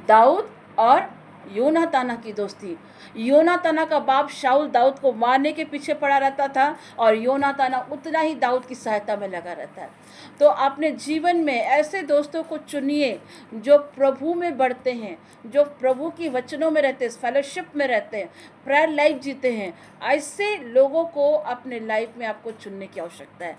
दाऊद और योनाताना की दोस्ती। योनाताना का बाप शाऊल दाऊद को मारने के पीछे पड़ा रहता था और योनाताना उतना ही दाऊद की सहायता में लगा रहता है। तो अपने जीवन में ऐसे दोस्तों को चुनिए जो प्रभु में बढ़ते हैं, जो प्रभु की वचनों में रहते हैं, फेलोशिप में रहते हैं, प्रेयर लाइफ जीते हैं। ऐसे लोगों को अपने लाइफ में आपको चुनने की आवश्यकता है,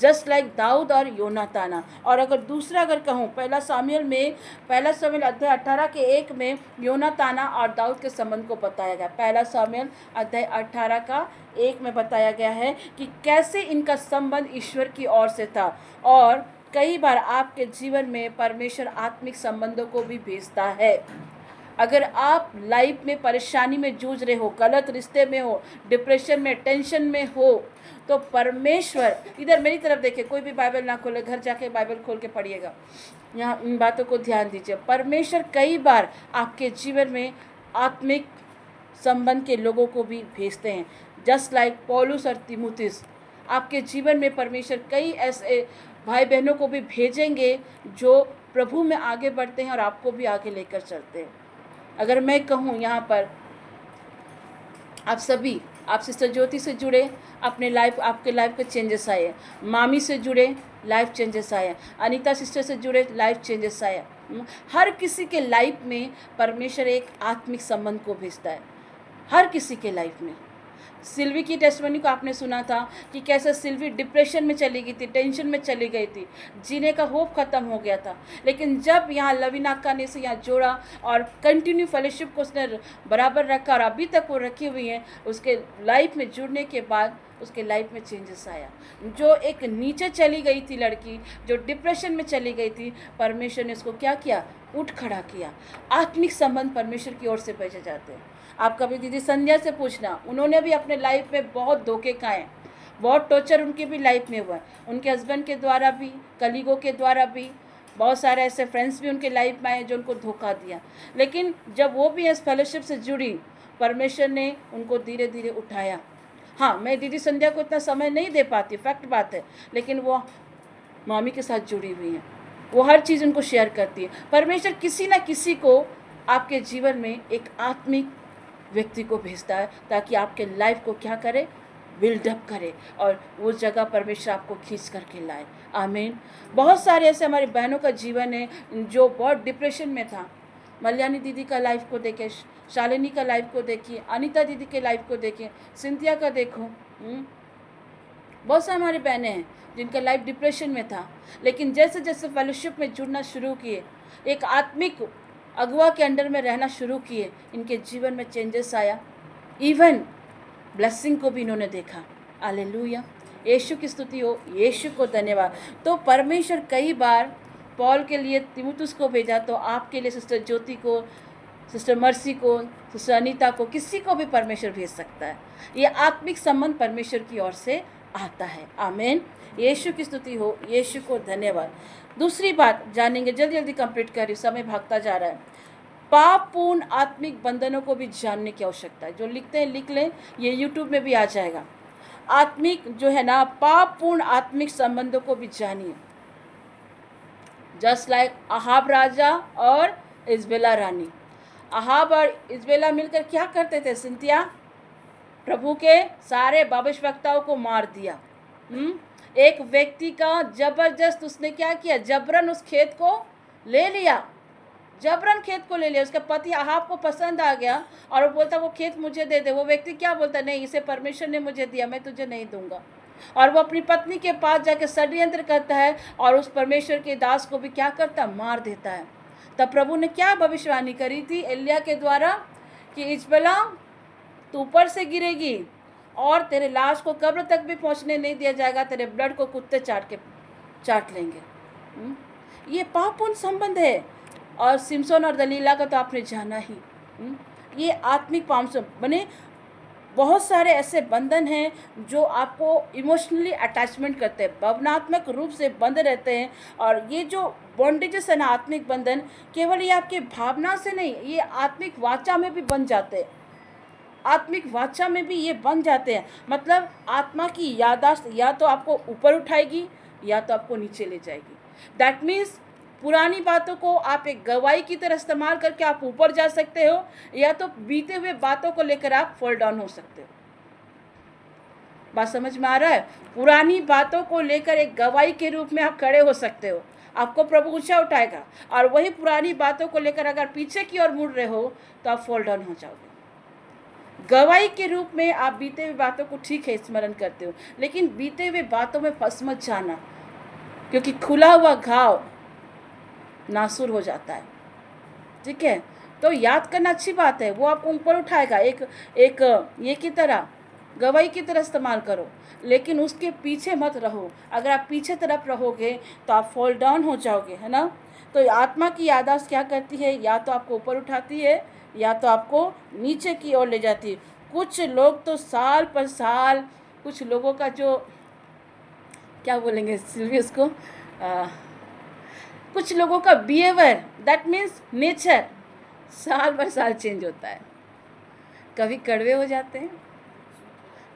जस्ट लाइक दाऊद और योनाताना। और अगर दूसरा अगर कहूँ, पहला सामुएल अध्याय 18 के 1 में योनाताना और दाऊद के संबंध को बताया गया। पहला सामुएल अध्याय 18 का 1 में बताया गया है कि कैसे इनका संबंध ईश्वर की ओर से था। और कई बार आपके जीवन में परमेश्वर आत्मिक संबंधों को भी भेजता है। अगर आप लाइफ में परेशानी में जूझ रहे हो, गलत रिश्ते में हो, डिप्रेशन में, टेंशन में हो, तो परमेश्वर, इधर मेरी तरफ देखिए, कोई भी बाइबल ना खोले, घर जाके बाइबल खोल के पढ़िएगा, यहाँ इन बातों को ध्यान दीजिए। परमेश्वर कई बार आपके जीवन में आत्मिक संबंध के लोगों को भी भेजते हैं, जस्ट लाइक पौलुस और तीमुथियुस। आपके जीवन में परमेश्वर कई ऐसे भाई बहनों को भी भेजेंगे जो प्रभु में आगे बढ़ते हैं और आपको भी आगे लेकर चलते हैं। अगर मैं कहूँ यहाँ पर आप सिस्टर ज्योति से जुड़े, आपके लाइफ के चेंजेस आए। मामी से जुड़े, लाइफ चेंजेस आए। अनीता सिस्टर से जुड़े, लाइफ चेंजेस आए। हर किसी के लाइफ में परमेश्वर एक आत्मिक संबंध को भेजता है, हर किसी के लाइफ में। सिल्वी की टेस्टमनी को आपने सुना था कि कैसे सिल्वी डिप्रेशन में चली गई थी, टेंशन में चली गई थी, जीने का होप खत्म हो गया था। लेकिन जब यहाँ लवीनाका ने से यहाँ जोड़ा और कंटिन्यू फेलोशिप को उसने बराबर रखा और अभी तक वो रखी हुई हैं, उसके लाइफ में जुड़ने के बाद उसके लाइफ में चेंजेस आया। जो एक नीचे चली गई थी लड़की, जो डिप्रेशन में चली गई थी, परमेश्वर ने उसको क्या किया, उठ खड़ा किया। आत्मिक संबंध परमेश्वर की ओर से भेजे जाते हैं। आप कभी दीदी संध्या से पूछना, उन्होंने भी अपने लाइफ में बहुत धोखे खाए, बहुत टॉर्चर उनकी भी लाइफ में हुआ। उनके हस्बैंड के द्वारा भी, कलीगों के द्वारा भी, बहुत सारे ऐसे फ्रेंड्स भी उनके लाइफ में आए जो उनको धोखा दिया। लेकिन जब वो भी इस फेलोशिप से जुड़ी, परमेश्वर ने उनको धीरे धीरे उठाया। हाँ, मैं दीदी संध्या को इतना समय नहीं दे पाती, फैक्ट बात है, लेकिन वो मामी के साथ जुड़ी हुई हैं, वो हर चीज़ उनको शेयर करती है। परमेश्वर किसी न किसी को आपके जीवन में एक आत्मिक व्यक्ति को भेजता है ताकि आपके लाइफ को क्या करे, बिल्डअप करे और वो जगह परमेश्वर आपको खींच करके लाए। आमीन। बहुत सारे ऐसे हमारी बहनों का जीवन है जो बहुत डिप्रेशन में था। मल्यानी दीदी का लाइफ को देखें, शालिनी का लाइफ को देखिए, अनीता दीदी के लाइफ को देखें, सिंथिया का देखो। बहुत सारी हमारी बहनें हैं जिनका लाइफ डिप्रेशन में था, लेकिन जैसे जैसे फेलोशिप में जुड़ना शुरू किए, एक आत्मिक अगुआ के अंडर में रहना शुरू किए, इनके जीवन में चेंजेस आया। इवन ब्लेसिंग को भी इन्होंने देखा। हालेलुया, यीशु की स्तुति हो, यीशु को धन्यवाद। तो परमेश्वर कई बार पॉल के लिए तीमुथियुस को भेजा, तो आपके लिए सिस्टर ज्योति को, सिस्टर मर्सी को, सिस्टर अनीता को, किसी को भी परमेश्वर भेज सकता है। ये आत्मिक संबंध परमेश्वर की ओर से आता है। आमीन। यीशु की स्तुति हो, यीशु को धन्यवाद। दूसरी बात जानेंगे, जल्दी जल्दी कंप्लीट कर रही, समय भागता जा रहा है। पापपूर्ण आत्मिक बंधनों को भी जानने की आवश्यकता है। जो लिखते हैं लिख लें, ये यूट्यूब में भी आ जाएगा। आत्मिक जो है ना, पापपूर्ण आत्मिक संबंधों को भी जानिए। जस्ट लाइक अहाब राजा और इजबेला रानी। अहाब और इजबेला मिलकर क्या करते थे सिंथिया? प्रभु के सारे भविष्यवक्ताओं को मार दिया। एक व्यक्ति का जबरदस्त उसने क्या किया, जबरन उस खेत को ले लिया, जबरन खेत को ले लिया। उसका पति अहाब को पसंद आ गया और वो बोलता वो खेत मुझे दे दे। वो व्यक्ति क्या बोलता, नहीं, इसे परमेश्वर ने मुझे दिया, मैं तुझे नहीं दूंगा। और वो अपनी पत्नी के पास जाकर षड्यंत्र करता है और उस परमेश्वर के दास को भी क्या करता, मार देता है। तब प्रभु ने क्या भविष्यवाणी करी थी एलिय्याह के द्वारा कि इजबेला तू ऊपर से गिरेगी और तेरे लाश को कब्र तक भी पहुंचने नहीं दिया जाएगा, तेरे ब्लड को कुत्ते चाट लेंगे। ये पापपूर्ण संबंध है। और सिमसोन और दलीला का तो आपने जाना ही। ये आत्मिक पाप बने। बहुत सारे ऐसे बंधन हैं जो आपको इमोशनली अटैचमेंट करते हैं, भावनात्मक रूप से बंध रहते हैं। और ये जो बॉन्डेजेस है ना, आत्मिक बंधन, केवल ये आपके भावना से नहीं, ये आत्मिक वाचा में भी बन जाते हैं। आत्मिक वाचा में भी ये बन जाते हैं। मतलब आत्मा की याददाश्त या तो आपको ऊपर उठाएगी या तो आपको नीचे ले जाएगी। दैट मीन्स पुरानी बातों को आप एक गवाही की तरह इस्तेमाल करके आप ऊपर जा सकते हो, या तो बीते हुए बातों को लेकर आप फॉल डाउन हो सकते हो। बात समझ में आ रहा है? पुरानी बातों को लेकर एक गवाही के रूप में आप खड़े हो सकते हो, आपको प्रभु ऊंचा उठाएगा। और वही पुरानी बातों को लेकर अगर पीछे की ओर मुड़ रहे हो तो आप फॉल डाउन हो जाओगे। गवाही के रूप में आप बीते हुए बातों को ठीक है स्मरण करते हो, लेकिन बीते हुए बातों में फंस मत जाना, क्योंकि खुला हुआ घाव नासूर हो जाता है। ठीक है, तो याद करना अच्छी बात है, वो आपको ऊपर उठाएगा, एक ये की तरह, गवाही की तरह इस्तेमाल करो, लेकिन उसके पीछे मत रहो। अगर आप पीछे तरफ रहोगे तो आप फॉल डाउन हो जाओगे, है ना। तो आत्मा की याददाश्त क्या करती है, या तो आपको ऊपर उठाती है या तो आपको नीचे की ओर ले जाती है। कुछ लोग तो साल पर साल, कुछ लोगों का जो क्या बोलेंगे सिल्वी उसको, कुछ लोगों का बिहेवियर, दैट मीन्स नेचर, साल पर साल चेंज होता है। कभी कड़वे हो जाते हैं,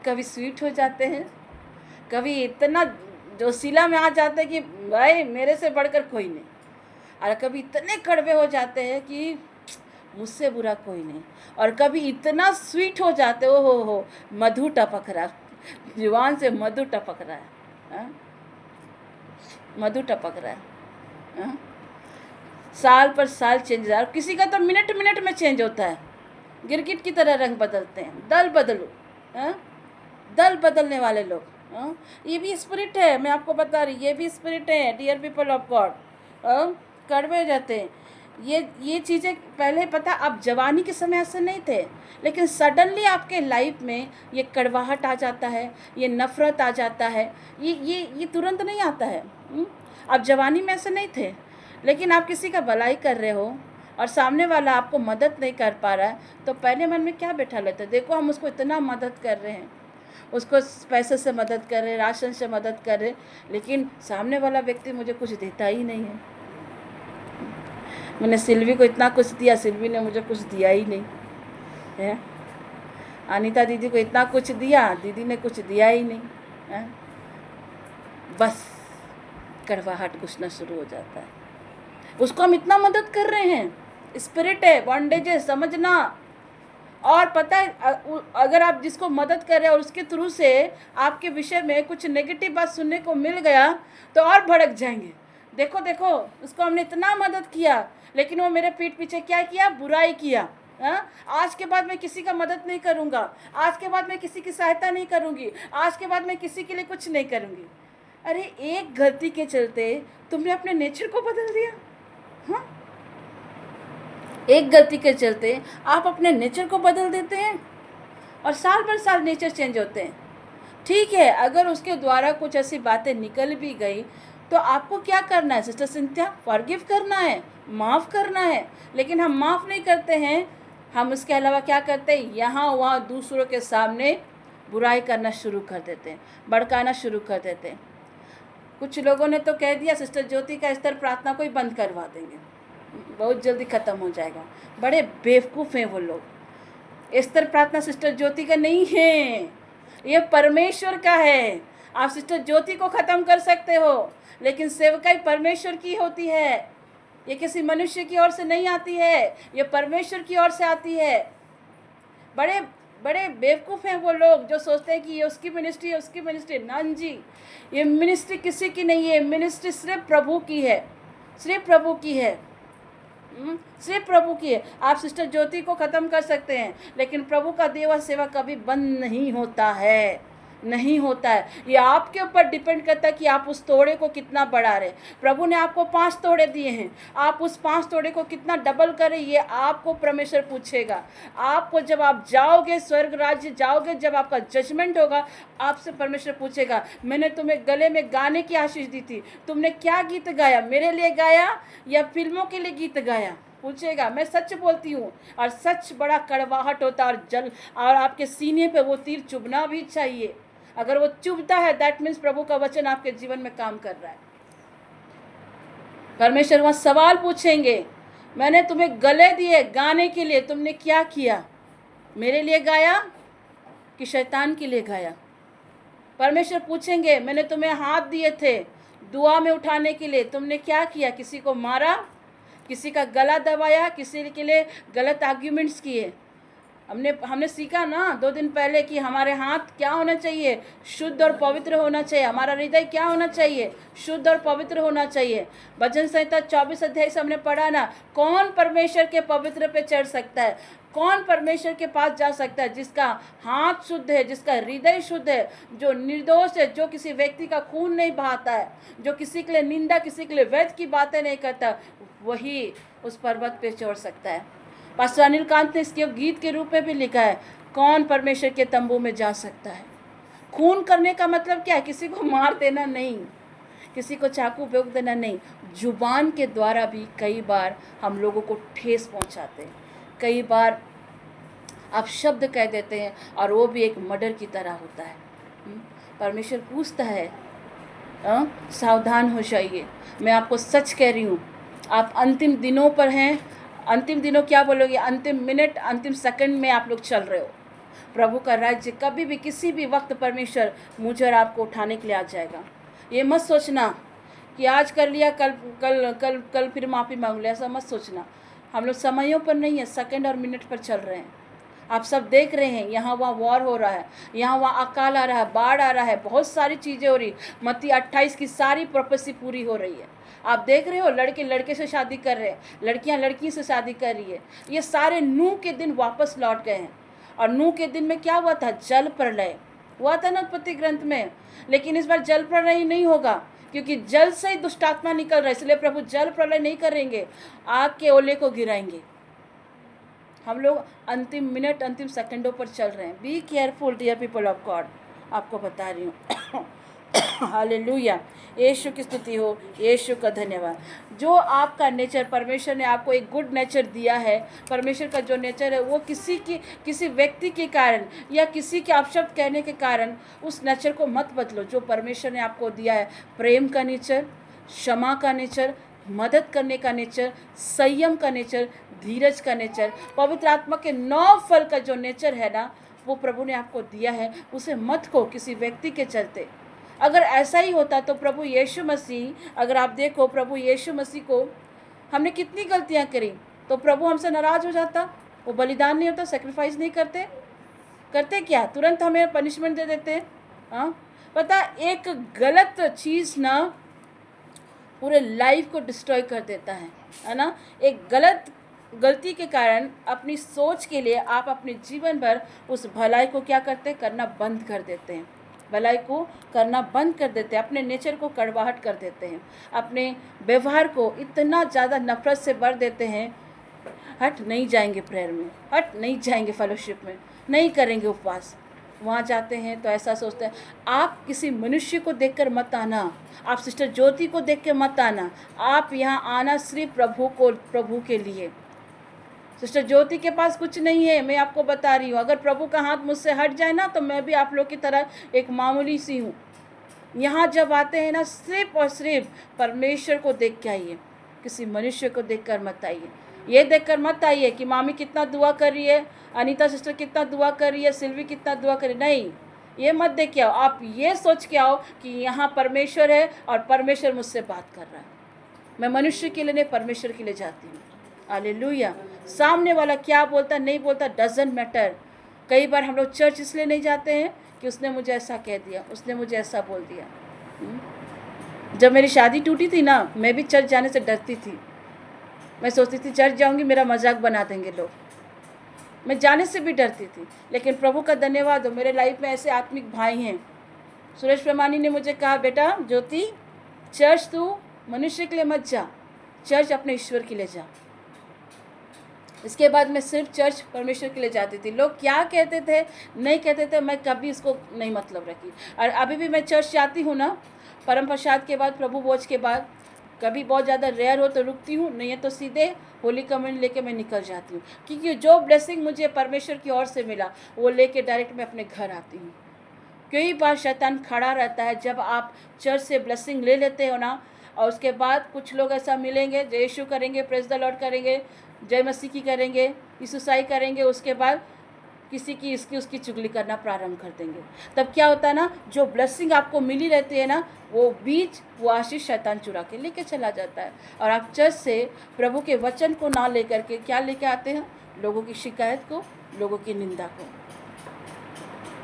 कभी स्वीट हो जाते हैं, कभी इतना जोशीला में आ जाते हैं कि भाई मेरे से बढ़कर कोई नहीं, और कभी इतने कड़वे हो जाते हैं कि मुझसे बुरा कोई नहीं, और कभी इतना स्वीट हो जाते हो मधु टपक रहा, जुबान से मधु टपक रहा है, मधु टपक रहा है। साल पर साल चेंज हो रहा है, और किसी का तो मिनट मिनट में चेंज होता है, गिरगिट की तरह रंग बदलते हैं। दल बदलो, दल बदलने वाले लोग, ये भी स्पिरिट है, मैं आपको बता रही, ये भी स्पिरिट है डियर पीपल ऑफ गॉड। कड़वे जाते हैं, ये चीज़ें पहले पता, आप जवानी के समय ऐसे नहीं थे, लेकिन सडनली आपके लाइफ में ये कड़वाहट आ जाता है, ये नफ़रत आ जाता है, ये तुरंत नहीं आता है। आप जवानी में ऐसे नहीं थे, लेकिन आप किसी का भलाई कर रहे हो और सामने वाला आपको मदद नहीं कर पा रहा है, तो पहले मन में क्या बैठा लेते, देखो हम उसको इतना मदद कर रहे हैं, उसको पैसे से मदद कर रहे हैं, राशन से मदद कर रहे हैं, लेकिन सामने वाला व्यक्ति मुझे कुछ देता ही नहीं है। मैंने सिल्वी को इतना कुछ दिया, सिल्वी ने मुझे कुछ दिया ही नहीं है। अनीता दीदी को इतना कुछ दिया, दीदी ने कुछ दिया ही नहीं है। बस कड़वाहट घुसना शुरू हो जाता है। उसको हम इतना मदद कर रहे हैं, स्पिरिट है, बॉन्डेज है, समझना। और पता है, अगर आप जिसको मदद कर रहे हैं और उसके थ्रू से आपके विषय में कुछ नेगेटिव बात सुनने को मिल गया तो और भड़क जाएंगे। देखो देखो, उसको हमने इतना मदद किया, लेकिन वो मेरे पीठ पीछे क्या किया, बुराई किया। आज के बाद मैं किसी का मदद नहीं करूँगा, आज के बाद मैं किसी की सहायता नहीं करूँगी, आज के बाद मैं किसी के लिए कुछ नहीं करूँगी। अरे एक गलती के चलते तुमने अपने नेचर को बदल दिया। हाँ, एक गलती के चलते आप अपने नेचर को बदल देते हैं, और साल भर साल नेचर चेंज होते हैं। ठीक है, अगर उसके द्वारा कुछ ऐसी बातें निकल भी गई तो आपको क्या करना है सिस्टर सिंथिया, फॉरगिव करना है, माफ़ करना है। लेकिन हम माफ़ नहीं करते हैं, हम उसके अलावा क्या करते हैं, यहाँ वहाँ दूसरों के सामने बुराई करना शुरू कर देते हैं, भड़काना शुरू कर देते हैं। कुछ लोगों ने तो कह दिया सिस्टर ज्योति का स्तर प्रार्थना को ही बंद करवा देंगे, बहुत जल्दी ख़त्म हो जाएगा। बड़े बेवकूफ़ हैं वो लोग। स्तर प्रार्थना सिस्टर ज्योति का नहीं है, ये परमेश्वर का है। आप सिस्टर ज्योति को ख़त्म कर सकते हो, लेकिन सेवकाई परमेश्वर की होती है, ये किसी मनुष्य की ओर से नहीं आती है, ये परमेश्वर की ओर से आती है। बड़े बड़े बेवकूफ़ हैं वो लोग जो सोचते हैं कि ये उसकी मिनिस्ट्री है, उसकी मिनिस्ट्री। नान जी, ये मिनिस्ट्री किसी की नहीं है, मिनिस्ट्री सिर्फ प्रभु की है, सिर्फ प्रभु की है, सिर्फ प्रभु की है। आप सिस्टर ज्योति को ख़त्म कर सकते हैं, लेकिन प्रभु का देवा सेवा कभी बंद नहीं होता है, नहीं होता है। ये आपके ऊपर डिपेंड करता है कि आप उस तोड़े को कितना बढ़ा रहे। प्रभु ने आपको 5 तोड़े दिए हैं, आप उस 5 तोड़े को कितना डबल करें, ये आपको परमेश्वर पूछेगा। आपको जब आप जाओगे स्वर्ग राज्य जाओगे, जब आपका जजमेंट होगा, आपसे परमेश्वर पूछेगा, मैंने तुम्हें गले में गाने की आशीष दी थी, तुमने क्या गीत गाया, मेरे लिए गाया या फिल्मों के लिए गीत गाया, पूछेगा। मैं सच बोलती हूँ, और सच बड़ा कड़वाहट होता है, और आपके सीने पे वो तीर चुभना भी चाहिए। अगर वो चुभता है, दैट मीन्स प्रभु का वचन आपके जीवन में काम कर रहा है। परमेश्वर वहाँ सवाल पूछेंगे, मैंने तुम्हें गले दिए गाने के लिए, तुमने क्या किया, मेरे लिए गाया कि शैतान के लिए गाया। परमेश्वर पूछेंगे, मैंने तुम्हें हाथ दिए थे, दुआ में उठाने के लिए तुमने क्या किया? किसी को मारा, किसी का गला दबाया, किसी के लिए गलत आर्ग्यूमेंट्स किए। हमने सीखा ना 2 दिन पहले कि हमारे हाथ क्या होना चाहिए? शुद्ध और पवित्र होना चाहिए। हमारा हृदय क्या होना चाहिए? शुद्ध और पवित्र होना चाहिए। भजन संहिता 24 अध्याय से हमने पढ़ा ना, कौन परमेश्वर के पवित्र पे चढ़ सकता है? कौन परमेश्वर के पास जा सकता है? जिसका हाथ शुद्ध है, जिसका हृदय शुद्ध है, जो निर्दोष है, जो किसी व्यक्ति का खून नहीं बहाता है, जो किसी के लिए निंदा, किसी के लिए वैध की बातें नहीं करता, वही उस पर्वत पे चढ़ सकता है। पास्टर अनिल कांत ने इसके गीत के रूप में भी लिखा है, कौन परमेश्वर के तंबू में जा सकता है? खून करने का मतलब क्या है? किसी को मार देना नहीं, किसी को चाकू भोंक देना नहीं। जुबान के द्वारा भी कई बार हम लोगों को ठेस पहुंचाते हैं, कई बार आप शब्द कह देते हैं और वो भी एक मर्डर की तरह होता है। परमेश्वर पूछता है, सावधान हो जाइए। मैं आपको सच कह रही हूँ, आप अंतिम दिनों पर हैं। अंतिम दिनों क्या बोलोगे? अंतिम मिनट, अंतिम सेकंड में आप लोग चल रहे हो। प्रभु का राज्य कभी भी, किसी भी वक्त परमेश्वर मुझे और आपको उठाने के लिए आ जाएगा। ये मत सोचना कि आज कर लिया, कल कल कल कल फिर माफ़ी मांग लिया, ऐसा मत सोचना। हम लोग समयों पर नहीं है, सेकंड और मिनट पर चल रहे हैं। आप सब देख रहे हैं, यहाँ वहाँ वॉर हो रहा है, यहाँ वहाँ अकाल आ रहा है, बाढ़ आ रहा है, बहुत सारी चीज़ें हो रही। मत्ती 28 की सारी प्रोफेसी पूरी हो रही है। आप देख रहे हो, लड़के लड़के से शादी कर रहे हैं, लड़कियां लड़की से शादी कर रही है। ये सारे नूह के दिन वापस लौट गए हैं। और नूह के दिन में क्या हुआ था? जल प्रलय हुआ था ना उत्पत्ति ग्रंथ में। लेकिन इस बार जल प्रलय नहीं होगा, क्योंकि जल से ही दुष्ट आत्मा निकल रहा है, इसलिए प्रभु जल प्रलय नहीं करेंगे, आग के ओले को गिराएंगे। हम लोग अंतिम मिनट, अंतिम सेकंडों पर चल रहे हैं। Be careful dear people of God, आपको बता रही हूँ। हालेलुया, यीशु की स्तुति हो, यीशु का धन्यवाद। जो आपका नेचर, परमेश्वर ने आपको एक गुड नेचर दिया है। परमेश्वर का जो नेचर है वो किसी व्यक्ति के कारण या किसी के अपशब्द कहने के कारण उस नेचर को मत बदलो। जो परमेश्वर ने आपको दिया है, प्रेम का नेचर, क्षमा का नेचर, मदद करने का नेचर, संयम का नेचर, धीरज का नेचर, पवित्र आत्मा के 9 फल का जो नेचर है ना, वो प्रभु ने आपको दिया है। उसे मत खो किसी व्यक्ति के चलते। अगर ऐसा ही होता तो प्रभु यीशु मसीह, अगर आप देखो प्रभु यीशु मसीह को, हमने कितनी गलतियां करी तो प्रभु हमसे नाराज़ हो जाता। वो बलिदान नहीं होता, सेक्रीफाइस नहीं करते क्या? तुरंत हमें पनिशमेंट दे देते हैं। हाँ, पता, एक गलत चीज़ ना पूरे लाइफ को डिस्ट्रॉय कर देता है ना। एक गलती के कारण अपनी सोच के लिए आप अपने जीवन भर उस भलाई को क्या करते हैं? करना बंद कर देते हैं। भलाई को करना बंद कर देते हैं, अपने नेचर को कड़वाहट कर देते हैं, अपने व्यवहार को इतना ज़्यादा नफरत से भर देते हैं। हट नहीं जाएंगे प्रेयर में, हट नहीं जाएंगे फेलोशिप में, नहीं करेंगे उपवास। वहाँ जाते हैं तो ऐसा सोचते हैं। आप किसी मनुष्य को देखकर मत आना, आप सिस्टर ज्योति को देख के मत आना। आप यहाँ आना सिर्फ प्रभु के लिए। सिस्टर ज्योति के पास कुछ नहीं है, मैं आपको बता रही हूँ। अगर प्रभु का हाथ मुझसे हट जाए ना तो मैं भी आप लोग की तरह एक मामूली सी हूँ। यहाँ जब आते हैं ना, सिर्फ और सिर्फ परमेश्वर को देख के आइए, किसी मनुष्य को देखकर मत आइए। ये देखकर मत आइए कि मामी कितना दुआ कर रही है, अनीता सिस्टर कितना दुआ कर रही है, सिल्वी कितना दुआ कर रही है। नहीं, ये मत देख के आओ। आप ये सोच के आओ कि यहाँ परमेश्वर है और परमेश्वर मुझसे बात कर रहा है। मैं मनुष्य के लिए नहीं, परमेश्वर के लिए जाती हूँ। हालेलुया। सामने वाला क्या बोलता नहीं बोलता डजंट मैटर। कई बार हम लोग चर्च इसलिए नहीं जाते हैं कि उसने मुझे ऐसा कह दिया, उसने मुझे ऐसा बोल दिया। जब मेरी शादी टूटी थी ना, मैं भी चर्च जाने से डरती थी। मैं सोचती थी चर्च जाऊंगी मेरा मजाक बना देंगे लोग, मैं जाने से भी डरती थी। लेकिन प्रभु का धन्यवाद हो, मेरे लाइफ में ऐसे आत्मिक भाई हैं। सुरेश प्रमाणी ने मुझे कहा, बेटा ज्योति, चर्च तू मनुष्य के लिए मत जा, चर्च अपने ईश्वर के लिए जा। इसके बाद मैं सिर्फ चर्च परमेश्वर के लिए जाती थी। लोग क्या कहते थे नहीं कहते थे, मैं कभी इसको नहीं मतलब रखी। और अभी भी मैं चर्च जाती हूँ ना, परम प्रसाद के बाद, प्रभु भोज के बाद, कभी बहुत ज़्यादा रेयर हो तो रुकती हूँ, नहीं है तो सीधे होली कम्युनियन लेके मैं निकल जाती हूँ। क्योंकि जो ब्लेसिंग मुझे परमेश्वर की ओर से मिला वो लेके डायरेक्ट मैं अपने घर आती हूँ। कई बार शैतान खड़ा रहता है जब आप चर्च से ब्लेसिंग ले लेते हो ना, और उसके बाद कुछ लोग ऐसा मिलेंगे, जय यीशु करेंगे, प्रेज द लॉर्ड करेंगे, जय मसीह की करेंगे, यीशु साई करेंगे, उसके बाद किसी की इसकी उसकी चुगली करना प्रारंभ कर देंगे। तब क्या होता है ना, जो ब्लेसिंग आपको मिली रहती है ना, वो बीज, वो आशीष शैतान चुरा के लेके चला जाता है। और आप चर्च से प्रभु के वचन को ना लेकर के क्या लेके आते हैं? लोगों की शिकायत को, लोगों की निंदा को।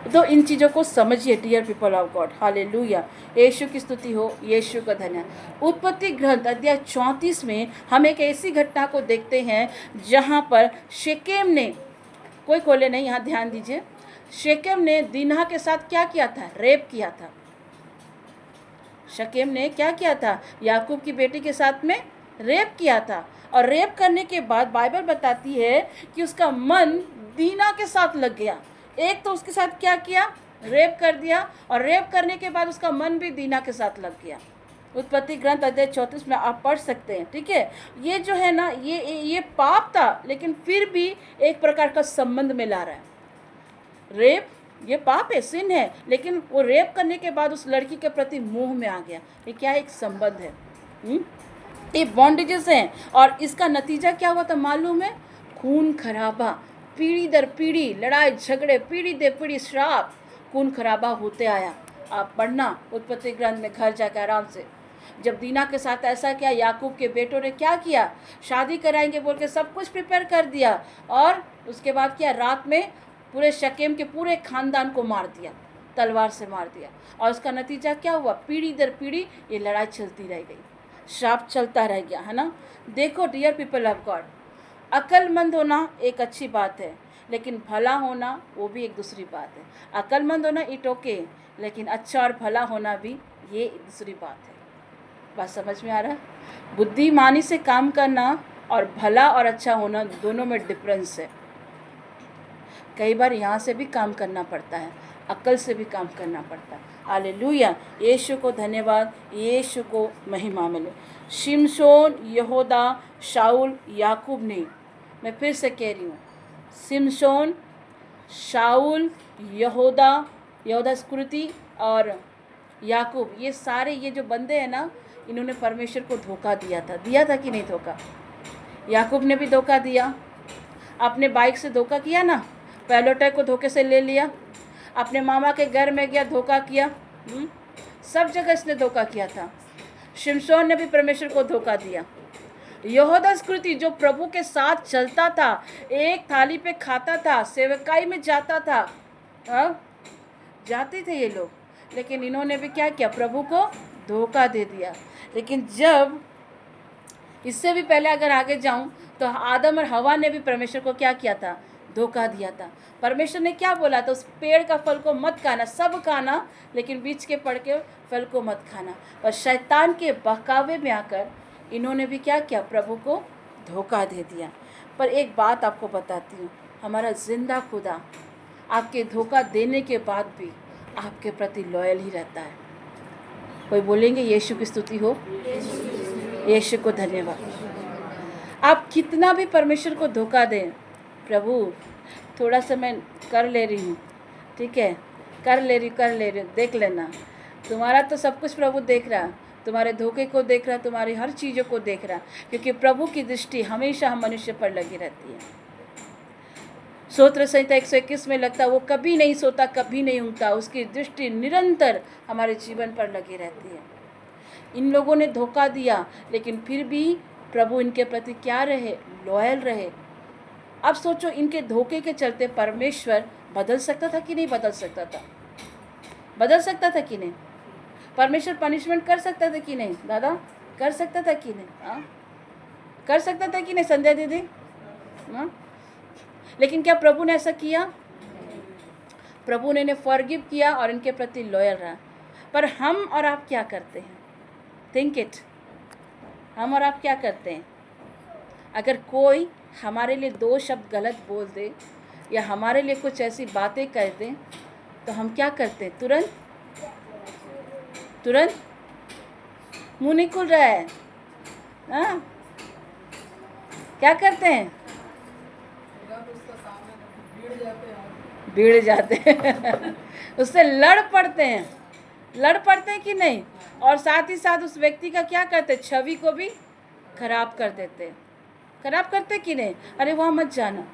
तो इन चीज़ों को समझिए dear people of God. Hallelujah, यीशु की स्तुति हो, यीशु का धन्यवाद। उत्पत्ति ग्रंथ अध्याय 34 में हम एक ऐसी घटना को देखते हैं जहाँ पर शेकेम ने, कोई खोले नहीं, यहाँ ध्यान दीजिए, शेकेम ने दीना के साथ क्या किया था? रेप किया था। शेकेम ने क्या किया था? याकूब की बेटी के साथ में रेप किया था। और रेप करने के बाद बाइबल बताती है कि उसका मन दीना के साथ लग गया। एक तो उसके साथ क्या किया? रेप कर दिया, और रेप करने के बाद उसका मन भी दीना के साथ लग गया। उत्पत्ति ग्रंथ अध्याय 34 में आप पढ़ सकते हैं। ठीक है, ये जो है ना, ये पाप था, लेकिन फिर भी एक प्रकार का संबंध में ला रहा है। रेप ये पाप है, सिन है, लेकिन वो रेप करने के बाद उस लड़की के प्रति मोह में आ गया। ये क्या एक संबंध है? ये बॉन्डेजेस हैं। और इसका नतीजा क्या हुआ था मालूम है? खून खराबा, पीढ़ी दर पीढ़ी लड़ाई झगड़े, पीढ़ी दर पीढ़ी श्राप, खून खराबा होते आया। आप पढ़ना उत्पत्ति ग्रंथ में घर जाकर आराम से। जब दीना के साथ ऐसा किया, याकूब के बेटों ने क्या किया? शादी कराएंगे बोल के सब कुछ प्रिपेयर कर दिया, और उसके बाद क्या? रात में पूरे शकेम के पूरे खानदान को मार दिया, तलवार से मार दिया। और उसका नतीजा क्या हुआ? पीढ़ी दर पीढ़ी ये लड़ाई चलती रह गई, श्राप चलता रह गया, है ना। देखो डियर पीपल ऑफ गॉड, अक्लमंद होना एक अच्छी बात है, लेकिन भला होना वो भी एक दूसरी बात है। अक्लमंद होना इट ओके, लेकिन अच्छा और भला होना भी ये दूसरी बात है। बात समझ में आ रहा है? बुद्धिमानी से काम करना और भला और अच्छा होना दोनों में डिफरेंस है। कई बार यहाँ से भी काम करना पड़ता है, अक्ल से भी काम करना पड़ता है। हालेलुया, यीशु को धन्यवाद, यीशु को महिमा मिले। शिमशोन, यहूदा, शाऊल, याकूब ने, मैं फिर से कह रही हूँ, शिमशोन, शाऊल, यहूदा स्कृति और याकूब, ये सारे ये जो बंदे हैं ना, इन्होंने परमेश्वर को धोखा दिया था कि नहीं धोखा? याकूब ने भी धोखा दिया, अपने बाइक से धोखा किया ना, पैलोटे को धोखे से ले लिया, अपने मामा के घर में गया, धोखा किया, सब जगह इसने धोखा किया था। शिमशोन ने भी परमेश्वर को धोखा दिया। यहूदा स्कृति जो प्रभु के साथ चलता था, एक थाली पे खाता था, सेवकाई में जाता था, जाते थे ये लोग, लेकिन इन्होंने भी क्या किया? प्रभु को धोखा दे दिया। लेकिन जब इससे भी पहले अगर आगे जाऊं तो आदम और हवा ने भी परमेश्वर को क्या किया था? धोखा दिया था। परमेश्वर ने क्या बोला था? उस पेड़ का फल को मत खाना, सब खाना, लेकिन बीच के पड़ के फल को मत खाना। और शैतान के बहकावे में आकर इन्होंने भी क्या किया? प्रभु को धोखा दे दिया। पर एक बात आपको बताती हूँ, हमारा जिंदा खुदा आपके धोखा देने के बाद भी आपके प्रति लॉयल ही रहता है। कोई बोलेंगे यीशु की स्तुति हो, यीशु को धन्यवाद। आप कितना भी परमेश्वर को धोखा दें, प्रभु थोड़ा सा मैं कर ले रही हूँ, ठीक है, कर ले रही, देख लेना, तुम्हारा तो सब कुछ प्रभु देख रहा, तुम्हारे धोखे को देख रहा, तुम्हारी हर चीज़ों को देख रहा, क्योंकि प्रभु की दृष्टि हमेशा हम मनुष्य पर लगी रहती है। स्तोत्र संहिता 121 में लगता है, वो कभी नहीं सोता, कभी नहीं ऊँगता, उसकी दृष्टि निरंतर हमारे जीवन पर लगी रहती है। इन लोगों ने धोखा दिया, लेकिन फिर भी प्रभु इनके प्रति क्या रहे? लॉयल रहे। अब सोचो, इनके धोखे के चलते परमेश्वर बदल सकता था कि नहीं बदल सकता था? बदल सकता था कि नहीं? परमेश्वर पनिशमेंट कर सकता था कि नहीं? दादा कर सकता था कि नहीं? हाँ, कर सकता था कि नहीं संध्या दीदी? हाँ, लेकिन क्या प्रभु ने ऐसा किया? प्रभु ने इन्हें फॉरगिव किया और इनके प्रति लॉयल रहा। पर हम और आप क्या करते हैं? थिंक इट, हम और आप क्या करते हैं? अगर कोई हमारे लिए दो शब्द गलत बोल दे या हमारे लिए कुछ ऐसी बातें कर दें, तो हम क्या करते हैं? तुरंत मुंह नहीं खुल रहा है, हाँ, क्या करते हैं? भीड़ जाते हैं उससे लड़ पड़ते हैं कि नहीं? और साथ ही साथ उस व्यक्ति का क्या करते? छवि को भी खराब कर देते, खराब करते कि नहीं? अरे वहाँ मत जाना,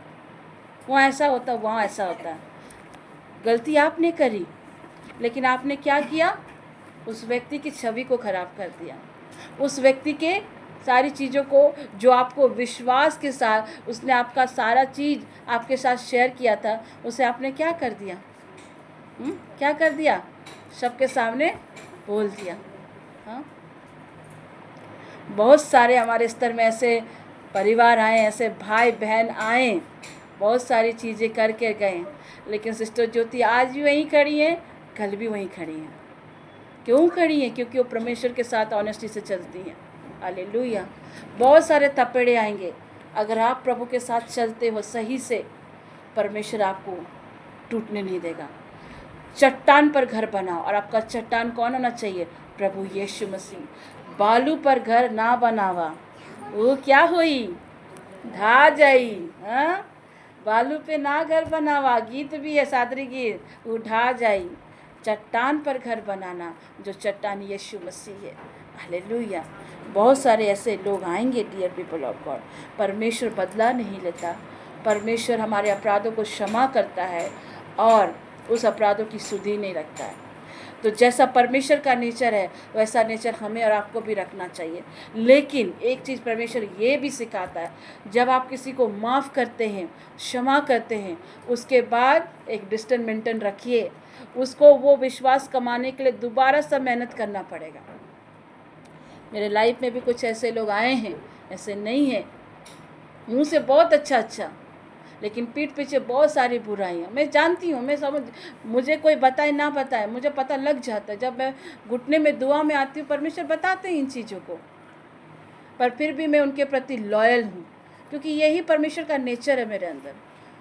वहाँ ऐसा होता, वहाँ ऐसा होता। गलती आपने करी, लेकिन आपने क्या किया? उस व्यक्ति की छवि को खराब कर दिया, उस व्यक्ति के सारी चीज़ों को, जो आपको विश्वास के साथ उसने आपका सारा चीज़ आपके साथ शेयर किया था, उसे आपने क्या कर दिया? क्या कर दिया? सबके सामने बोल दिया। हाँ, बहुत सारे हमारे स्तर में ऐसे परिवार आए, ऐसे भाई बहन आए, बहुत सारी चीज़ें करके गए, लेकिन सिस्टर ज्योति आज भी वहीं खड़ी हैं, कल भी वहीं खड़ी हैं। क्यों खड़ी हैं? क्योंकि वो परमेश्वर के साथ ऑनेस्टी से चलती हैं। हालेलुया। बहुत सारे थपेड़े आएंगे, अगर आप प्रभु के साथ चलते हो सही से, परमेश्वर आपको टूटने नहीं देगा। चट्टान पर घर बनाओ, और आपका चट्टान कौन होना चाहिए? प्रभु यीशु मसीह। बालू पर घर ना बनावा, वो क्या हुई? ढा जाई। हाँ, बालू पे ना घर बनावा, गीत भी है, सादरी गीत, वो ढा जाई। चट्टान पर घर बनाना, जो चट्टान यीशु मसीह है। हालेलुया। बहुत सारे ऐसे लोग आएंगे डियर पीपल ऑफ गॉड। परमेश्वर बदला नहीं लेता, परमेश्वर हमारे अपराधों को क्षमा करता है और उस अपराधों की सुधि नहीं रखता है। तो जैसा परमेश्वर का नेचर है, वैसा नेचर हमें और आपको भी रखना चाहिए। लेकिन एक चीज़ परमेश्वर ये भी सिखाता है, जब आप किसी को माफ़ करते हैं, क्षमा करते हैं, उसके बाद एक डिस्टेंस मेंटेन रखिए। उसको वो विश्वास कमाने के लिए दोबारा से मेहनत करना पड़ेगा। मेरे लाइफ में भी कुछ ऐसे लोग आए हैं, ऐसे नहीं है, मुँह से बहुत अच्छा, लेकिन पीठ पीछे बहुत सारी बुराइयाँ। मैं जानती हूँ, मैं समझ, मुझे कोई बताए ना बताए, मुझे पता लग जाता है। जब मैं घुटने में दुआ में आती हूँ, परमेश्वर बताते हैं इन चीज़ों को, पर फिर भी मैं उनके प्रति लॉयल हूँ, क्योंकि यही परमेश्वर का नेचर है मेरे अंदर।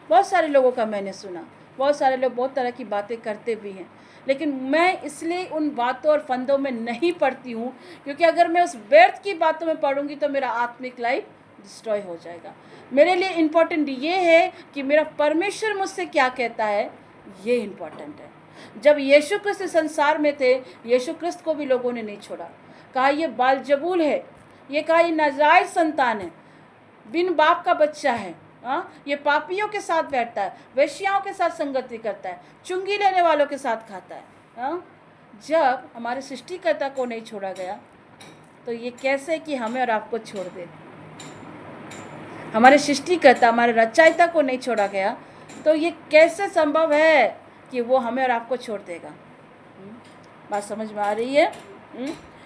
बहुत सारे लोगों का मैंने सुना, बहुत सारे लोग बहुत तरह की बातें करते भी हैं, लेकिन मैं इसलिए उन बातों और फंदों में नहीं पड़ती हूँ, क्योंकि अगर मैं उस व्यर्थ की बातों में पढ़ूंगी तो मेरा आत्मिक लाइफ डिस्ट्रॉय हो जाएगा। मेरे लिए इम्पोर्टेंट ये है कि मेरा परमेश्वर मुझसे क्या कहता है, ये इम्पोर्टेंट है। जब यीशु क्रिस्त संसार में थे, यीशु क्रिस्त को भी लोगों ने नहीं छोड़ा। कहा ये बालजबूल है, ये कहा ये नाजायज संतान है, बिन बाप का बच्चा है। हाँ, ये पापियों के साथ बैठता है, वेश्याओं के साथ संगति करता है, चुंगी लेने वालों के साथ खाता है। हाँ, जब हमारे सृष्टिकर्ता को नहीं छोड़ा गया, तो ये कैसे कि हमें और आपको छोड़ दे? हमारे सृष्टिकर्ता, हमारे रचयिता को नहीं छोड़ा गया, तो ये कैसे संभव है कि वो हमें और आपको छोड़ देगा? बात समझ में आ रही है?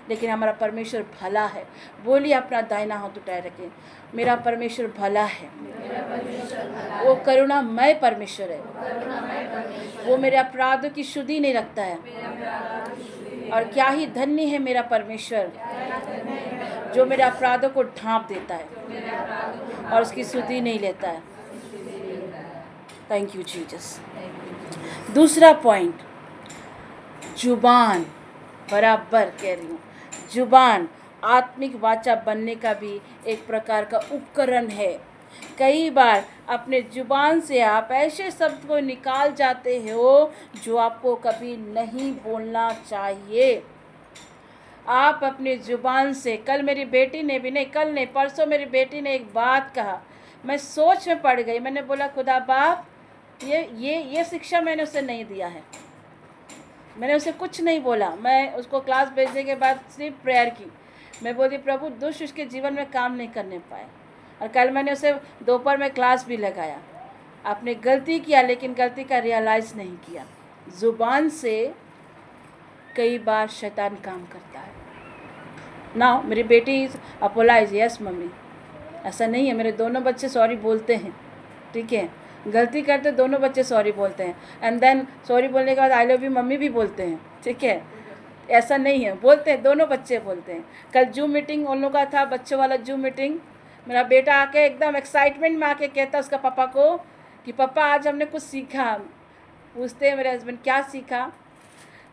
लेकिन हमारा परमेश्वर भला है। बोलिए, अपना दाहिना हाथ उठाए रखें, मेरा परमेश्वर भला है, वो करुणामय परमेश्वर है, वो मेरे अपराधों की शुद्धि नहीं रखता है। और क्या ही धन्य है मेरा परमेश्वर, जो मेरे अपराधों को ढांप देता है और उसकी शुद्धि नहीं लेता है। Thank you Jesus. दूसरा पॉइंट, जुबान, बराबर कह रही हूँ, जुबान आत्मिक वाचा बनने का भी एक प्रकार का उपकरण है। कई बार अपने जुबान से आप ऐसे शब्द को निकाल जाते हो जो आपको कभी नहीं बोलना चाहिए। आप अपनी जुबान से, कल मेरी बेटी ने भी, नहीं कल नहीं परसों मेरी बेटी ने एक बात कहा, मैं सोच में पड़ गई। मैंने बोला, खुदा बाप, ये शिक्षा मैंने उसे नहीं दिया है, मैंने उसे कुछ नहीं बोला। मैं उसको क्लास भेजने के बाद सिर्फ प्रेयर की। मैं बोली, प्रभु दुष्ट उसके जीवन में काम नहीं करने पाए। और कल मैंने उसे दोपहर में क्लास भी लगाया। आपने गलती किया, लेकिन गलती का रियलाइज़ नहीं किया। ज़ुबान से कई बार शैतान काम करता है। ना मेरी बेटी अपोलाइज, यस मम्मी, ऐसा नहीं है, मेरे दोनों बच्चे सॉरी बोलते हैं, ठीक है, गलती करते दोनों बच्चे सॉरी बोलते हैं, एंड देन सॉरी बोलने के बाद आई लव यू मम्मी भी बोलते हैं, ठीक है, ऐसा नहीं है, बोलते हैं, दोनों बच्चे बोलते हैं। कल जूम मीटिंग उन लोगों का था, बच्चों वाला जूम मीटिंग। मेरा बेटा आके एकदम एक्साइटमेंट में आके कहता उसका पापा को कि पापा आज हमने कुछ सीखा। पूछते हैं मेरे हस्बैंड, क्या सीखा?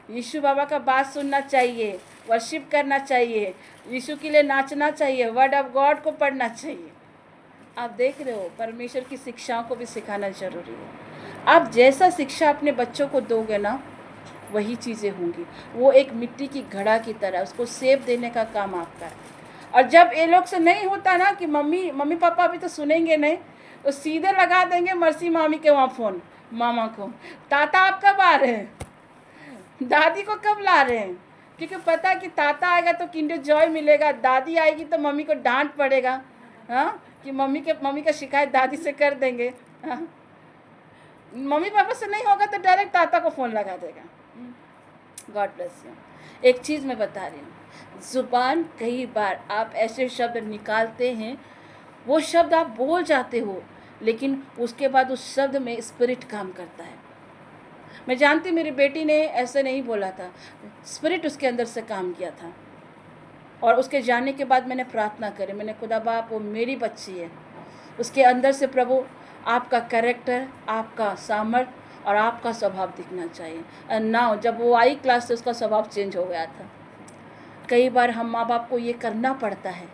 यीशु बाबा का बात सुनना चाहिए, वर्शिप करना चाहिए, यीशु के लिए नाचना चाहिए, वर्ड ऑफ गॉड को पढ़ना चाहिए। आप देख रहे हो, परमेश्वर की शिक्षाओं को भी सिखाना जरूरी है। आप जैसा शिक्षा अपने बच्चों को दोगे ना, वही चीज़ें होंगी। वो एक मिट्टी की घड़ा की तरह, उसको सेब देने का काम आपका है। और जब ये लोग से नहीं होता ना कि मम्मी पापा अभी तो सुनेंगे नहीं, तो सीधे लगा देंगे मर्सी मामी के वहाँ फ़ोन, मामा को, ताता आप कब आ रहे हैं, दादी को कब ला रहे हैं, क्योंकि पता है कि ताता आएगा तो किंडर जॉय मिलेगा, दादी आएगी तो मम्मी को डांट पड़ेगा, हाँ, कि मम्मी का शिकायत दादी से कर देंगे, हाँ, मम्मी पापा से नहीं होगा तो डायरेक्ट ताता को फ़ोन लगा देगा। God bless you. एक चीज़ मैं बता रही हूँ, ज़ुबान कई बार आप ऐसे शब्द निकालते हैं, वो शब्द आप बोल जाते हो, लेकिन उसके बाद उस शब्द में स्पिरिट काम करता है। मैं जानती मेरी बेटी ने ऐसे नहीं बोला था, स्पिरिट उसके अंदर से काम किया था। और उसके जाने के बाद मैंने प्रार्थना करी, मैंने खुदा बाप वो मेरी बच्ची है, उसके अंदर से प्रभु आपका कैरेक्टर, आपका सामर्थ्य और आपका स्वभाव दिखना चाहिए। और नाउ जब वो आई क्लास से उसका स्वभाव चेंज हो गया था। कई बार हम माँ बाप को ये करना पड़ता है,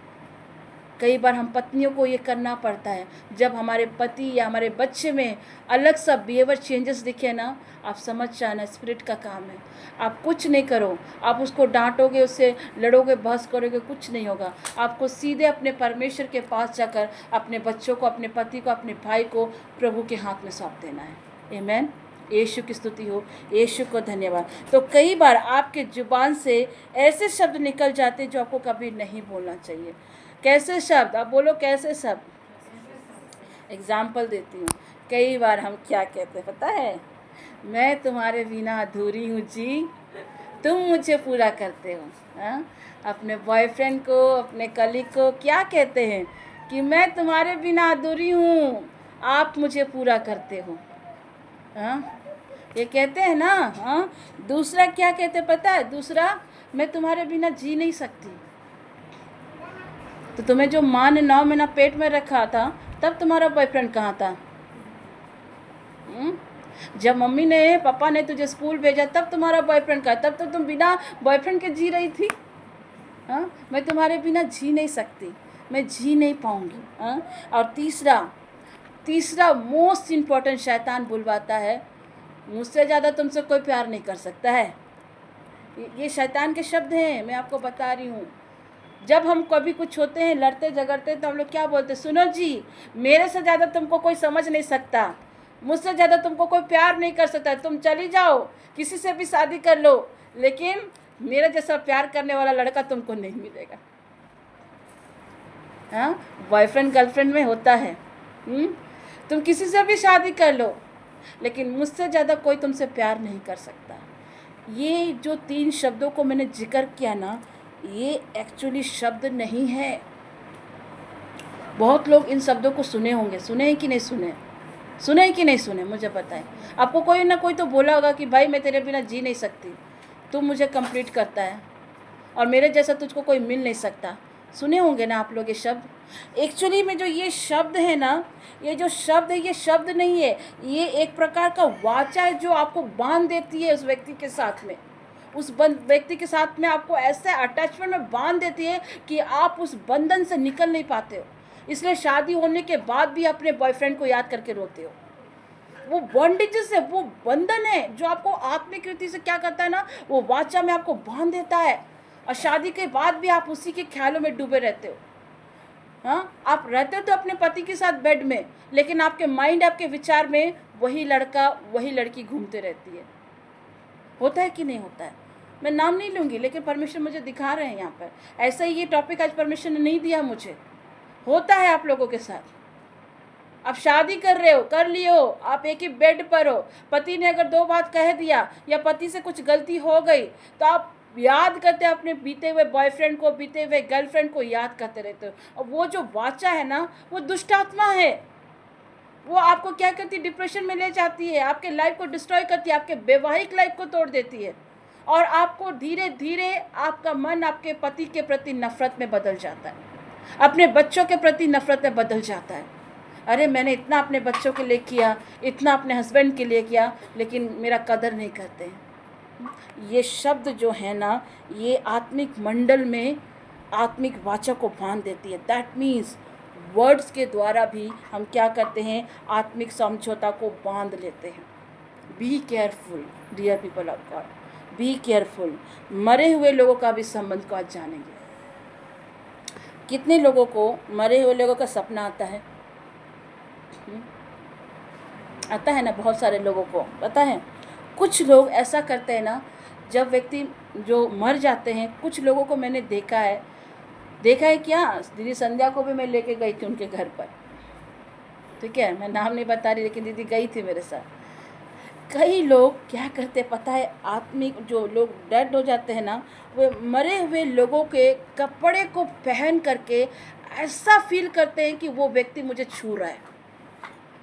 कई बार हम पत्नियों को ये करना पड़ता है। जब हमारे पति या हमारे बच्चे में अलग सा बिहेवियर चेंजेस दिखे ना, आप समझ जाना स्पिरिट का काम है। आप कुछ नहीं करो, आप उसको डांटोगे, उससे लड़ोगे, बहस करोगे, कुछ नहीं होगा। आपको सीधे अपने परमेश्वर के पास जाकर अपने बच्चों को, अपने पति को, अपने भाई को प्रभु के हाथ में सौंप देना है। आमीन। यीशु की स्तुति हो, यीशु को धन्यवाद। तो कई बार आपके जुबान से ऐसे शब्द निकल जाते हैं जो आपको कभी नहीं बोलना चाहिए। कैसे शब्द? आप बोलो कैसे शब्द। एग्जाम्पल देती हूँ। कई बार हम क्या कहते हैं पता है, मैं तुम्हारे बिना अधूरी हूँ जी, तुम मुझे पूरा करते हो। हाँ, अपने बॉयफ्रेंड को, अपने कलीग को क्या कहते हैं कि मैं तुम्हारे बिना अधूरी हूँ, आप मुझे पूरा करते हो। हाँ, ये कहते हैं ना। हाँ, दूसरा क्या कहते पता है? दूसरा, मैं तुम्हारे बिना जी नहीं सकती। तो तुम्हें जो माँ ने 9 महीना पेट में रखा था, तब तुम्हारा बॉयफ्रेंड कहाँ था? जब मम्मी ने, पापा ने तुझे स्कूल भेजा, तब तुम्हारा बॉयफ्रेंड कहाँ? तब तो तुम बिना बॉयफ्रेंड के जी रही थी। हाँ, मैं तुम्हारे बिना जी नहीं सकती, मैं जी नहीं पाऊँगी। हाँ, और तीसरा मोस्ट इम्पॉर्टेंट शैतान बुलवाता है, मुझसे ज़्यादा तुमसे कोई प्यार नहीं कर सकता है। ये शैतान के शब्द हैं, मैं आपको बता रही हूँ। जब हम कभी कुछ होते हैं, लड़ते झगड़ते, तो हम लोग क्या बोलते हैं? सुनो जी, मेरे से ज़्यादा तुमको कोई समझ नहीं सकता, मुझसे ज़्यादा तुमको कोई प्यार नहीं कर सकता, तुम चली जाओ, किसी से भी शादी कर लो, लेकिन मेरे जैसा प्यार करने वाला लड़का तुमको नहीं मिलेगा। हाँ, बॉयफ्रेंड गर्लफ्रेंड में होता है। तुम किसी से भी शादी कर लो, लेकिन मुझसे ज़्यादा कोई तुमसे प्यार नहीं कर सकता। ये जो 3 शब्दों को मैंने जिक्र किया ना, ये एक्चुअली शब्द नहीं है। बहुत लोग इन शब्दों को सुने होंगे, सुने हैं कि नहीं सुने? सुने हैं कि नहीं सुने? मुझे पता है आपको कोई ना कोई तो बोला होगा कि भाई मैं तेरे बिना जी नहीं सकती, तू मुझे कंप्लीट करता है और मेरे जैसा तुझको कोई मिल नहीं सकता। सुने होंगे ना आप लोग ये शब्द। एक्चुअली में जो ये शब्द है ना, ये जो शब्द है, ये शब्द नहीं है, ये एक प्रकार का वाचा है जो आपको बांध देती है उस व्यक्ति के साथ में। उस व्यक्ति के साथ में आपको ऐसे अटैचमेंट में बांध देती है कि आप उस बंधन से निकल नहीं पाते हो। इसलिए शादी होने के बाद भी अपने बॉयफ्रेंड को याद करके रोते हो। वो बॉन्डेजेस है, वो बंधन है जो आपको आत्मिक रीति से क्या करता है ना, वो वाचा में आपको बांध देता है। और शादी के बाद भी आप उसी के ख्यालों में डूबे रहते हो। हाँ, आप रहते हो तो अपने पति के साथ बेड में, लेकिन आपके माइंड, आपके विचार में वही लड़का, वही लड़की घूमते रहती है। होता है कि नहीं होता है? मैं नाम नहीं लूँगी, लेकिन परमेश्वर मुझे दिखा रहे हैं यहाँ पर। ऐसा ही ये टॉपिक आज परमेश्वर ने नहीं दिया मुझे, होता है आप लोगों के साथ। आप शादी कर रहे हो, कर लिए हो, आप एक ही बेड पर हो, पति ने अगर 2 बात कह दिया या पति से कुछ गलती हो गई, तो आप याद करते हैं अपने बीते हुए बॉयफ्रेंड को, बीते हुए गर्लफ्रेंड को याद करते रहते हो। और वो जो वाचा है ना, वो दुष्ट आत्मा है। वो आपको क्या करती है? डिप्रेशन में ले जाती है, आपके लाइफ को डिस्ट्रॉय करती है, आपके वैवाहिक लाइफ को तोड़ देती है, और आपको धीरे धीरे आपका मन आपके पति के प्रति नफरत में बदल जाता है, अपने बच्चों के प्रति नफरत में बदल जाता है। अरे मैंने इतना अपने बच्चों के लिए किया, इतना अपने हस्बैंड के लिए किया, लेकिन मेरा कदर नहीं करते हैं। ये शब्द जो है ना, ये आत्मिक मंडल में आत्मिक वाचा को बांध देती है। दैट मीन्स वर्ड्स के द्वारा भी हम क्या करते हैं? आत्मिक समझौता को बांध लेते हैं। Be careful dear people of God, be careful. मरे हुए लोगों का भी संबंध को आज जानेंगे। कितने लोगों को मरे हुए लोगों का सपना आता है? आता है ना बहुत सारे लोगों को पता है। कुछ लोग ऐसा करते हैं ना, जब व्यक्ति जो मर जाते हैं, कुछ लोगों को मैंने देखा है क्या, दीदी संध्या को भी मैं लेके गई थी उनके घर पर, ठीक है, मैं नाम नहीं बता रही, लेकिन दीदी गई थी मेरे साथ। कई लोग क्या करते हैं पता है, आत्मिक जो लोग डेड हो जाते हैं ना, वे मरे हुए लोगों के कपड़े को पहन करके ऐसा फील करते हैं कि वो व्यक्ति मुझे छू रहा है।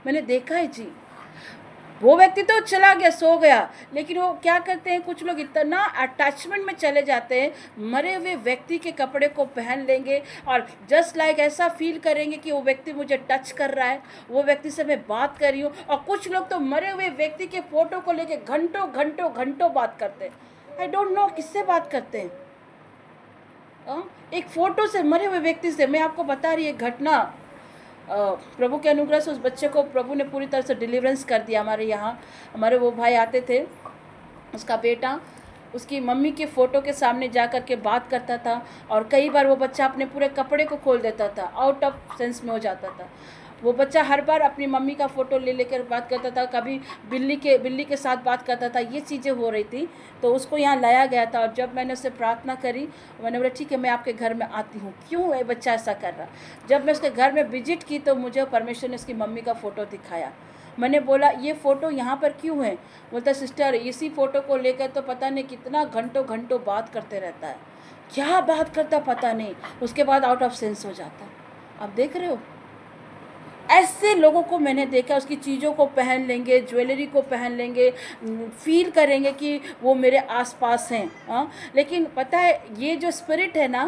मैंने देखा है जी। वो व्यक्ति तो चला गया, सो गया, लेकिन वो क्या करते हैं, कुछ लोग इतना अटैचमेंट में चले जाते हैं, मरे हुए व्यक्ति के कपड़े को पहन लेंगे और जस्ट लाइक ऐसा फील करेंगे कि वो व्यक्ति मुझे टच कर रहा है, वो व्यक्ति से मैं बात कर रही हूँ। और कुछ लोग तो मरे हुए व्यक्ति के फ़ोटो को लेके घंटों घंटों घंटों बात करते हैं। आई डोंट नो किससे बात करते हैं। एक फ़ोटो से, मरे हुए व्यक्ति से। मैं आपको बता रही है घटना, प्रभु के अनुग्रह से उस बच्चे को प्रभु ने पूरी तरह से डिलीवरेंस कर दिया। हमारे यहाँ हमारे वो भाई आते थे, उसका बेटा उसकी मम्मी के फ़ोटो के सामने जा कर के बात करता था, और कई बार वो बच्चा अपने पूरे कपड़े को खोल देता था, आउट ऑफ सेंस में हो जाता था। वो बच्चा हर बार अपनी मम्मी का फ़ोटो ले लेकर बात करता था, कभी बिल्ली के साथ बात करता था। ये चीज़ें हो रही थी, तो उसको यहाँ लाया गया था। और जब मैंने उससे प्रार्थना करी, मैंने बोला ठीक है मैं आपके घर में आती हूँ, क्यों ये बच्चा ऐसा कर रहा। जब मैं उसके घर में विजिट की तो मुझे परमेश्वर ने उसकी मम्मी का फ़ोटो दिखाया। मैंने बोला ये फ़ोटो यहाँ पर क्यों है। बोलता सिस्टर इसी फ़ोटो को लेकर तो पता नहीं कितना घंटों घंटों बात करते रहता है, क्या बात करता पता नहीं, उसके बाद आउट ऑफ सेंस हो जाता। आप देख रहे हो, ऐसे लोगों को मैंने देखा। उसकी चीज़ों को पहन लेंगे, ज्वेलरी को पहन लेंगे, फील करेंगे कि वो मेरे आसपास हैं। हाँ, लेकिन पता है ये जो स्पिरिट है ना,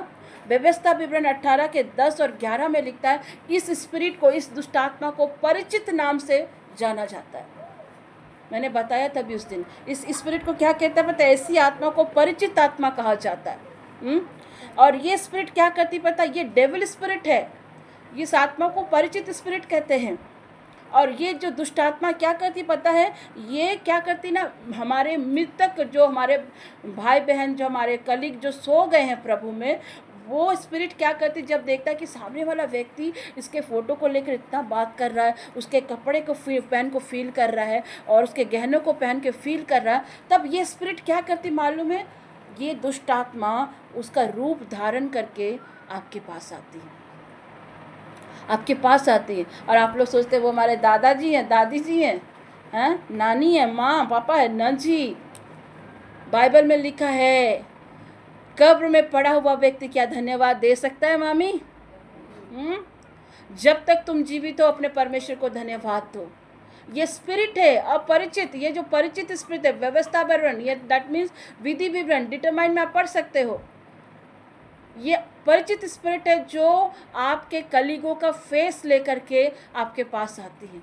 व्यवस्था विवरण 18 के 10 और 11 में लिखता है, इस स्पिरिट को, इस दुष्ट आत्मा को परिचित नाम से जाना जाता है। मैंने बताया तभी उस दिन, इस स्पिरिट को क्या कहता है पता है, ऐसी आत्मा को परिचित आत्मा कहा जाता है। और ये स्पिरिट क्या करती पता है, ये डेविल स्पिरिट है। इस आत्मा को परिचित स्पिरिट कहते हैं। और ये जो दुष्ट आत्मा क्या करती पता है, ये क्या करती ना, हमारे मृतक जो हमारे भाई बहन, जो हमारे कलीग जो सो गए हैं प्रभु में, वो स्पिरिट क्या करती, जब देखता है कि सामने वाला व्यक्ति इसके फ़ोटो को लेकर इतना बात कर रहा है, उसके कपड़े को पहन को फील कर रहा है और उसके गहनों को पहन के फील कर रहा है, तब ये स्पिरिट क्या करती मालूम है, ये दुष्ट आत्मा उसका रूप धारण करके आपके पास आती है, आपके पास आती है। और आप लोग सोचते हैं वो हमारे दादाजी हैं, दादी जी हैं, नानी है, माँ पापा है। न जी, बाइबल में लिखा है कब्र में पड़ा हुआ व्यक्ति क्या धन्यवाद दे सकता है मामी? जब तक तुम जीवित हो अपने परमेश्वर को धन्यवाद दो। ये स्पिरिट है अपरिचित, ये जो परिचित स्पिरिट है, व्यवस्था विवरण, ये दैट मीन्स विधि विवरण, डिटरमाइन में आप पढ़ सकते हो। ये परिचित स्पिरिट है जो आपके कलीगों का फेस लेकर के आपके पास आती है।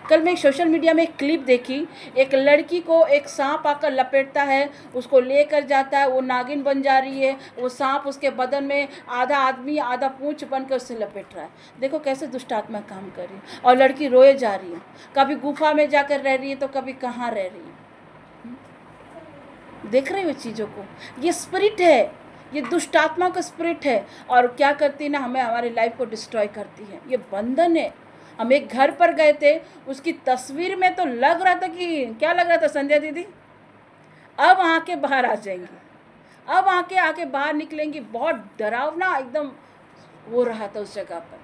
कल मैं सोशल मीडिया में एक क्लिप देखी, एक लड़की को एक सांप आकर लपेटता है, उसको लेकर जाता है, वो नागिन बन जा रही है, वो सांप उसके बदन में आधा आदमी आधा पूंछ बनकर उससे लपेट रहा है। देखो कैसे दुष्ट आत्मा काम कर रही है। और लड़की रोए जा रही है, कभी गुफा में जाकर रह रही है तो कभी कहाँ रह रही है। देख रहे हो चीज़ों को, ये स्पिरिट है, ये दुष्ट आत्मा का स्पिरिट है। और क्या करती है ना, हमें हमारी लाइफ को डिस्ट्रॉय करती है। ये बंधन है। हम एक घर पर गए थे, उसकी तस्वीर में तो लग रहा था कि क्या लग रहा था संध्या दीदी, अब आके बाहर आ जाएंगी, अब आके बाहर निकलेंगी। बहुत डरावना एकदम हो रहा था उस जगह पर।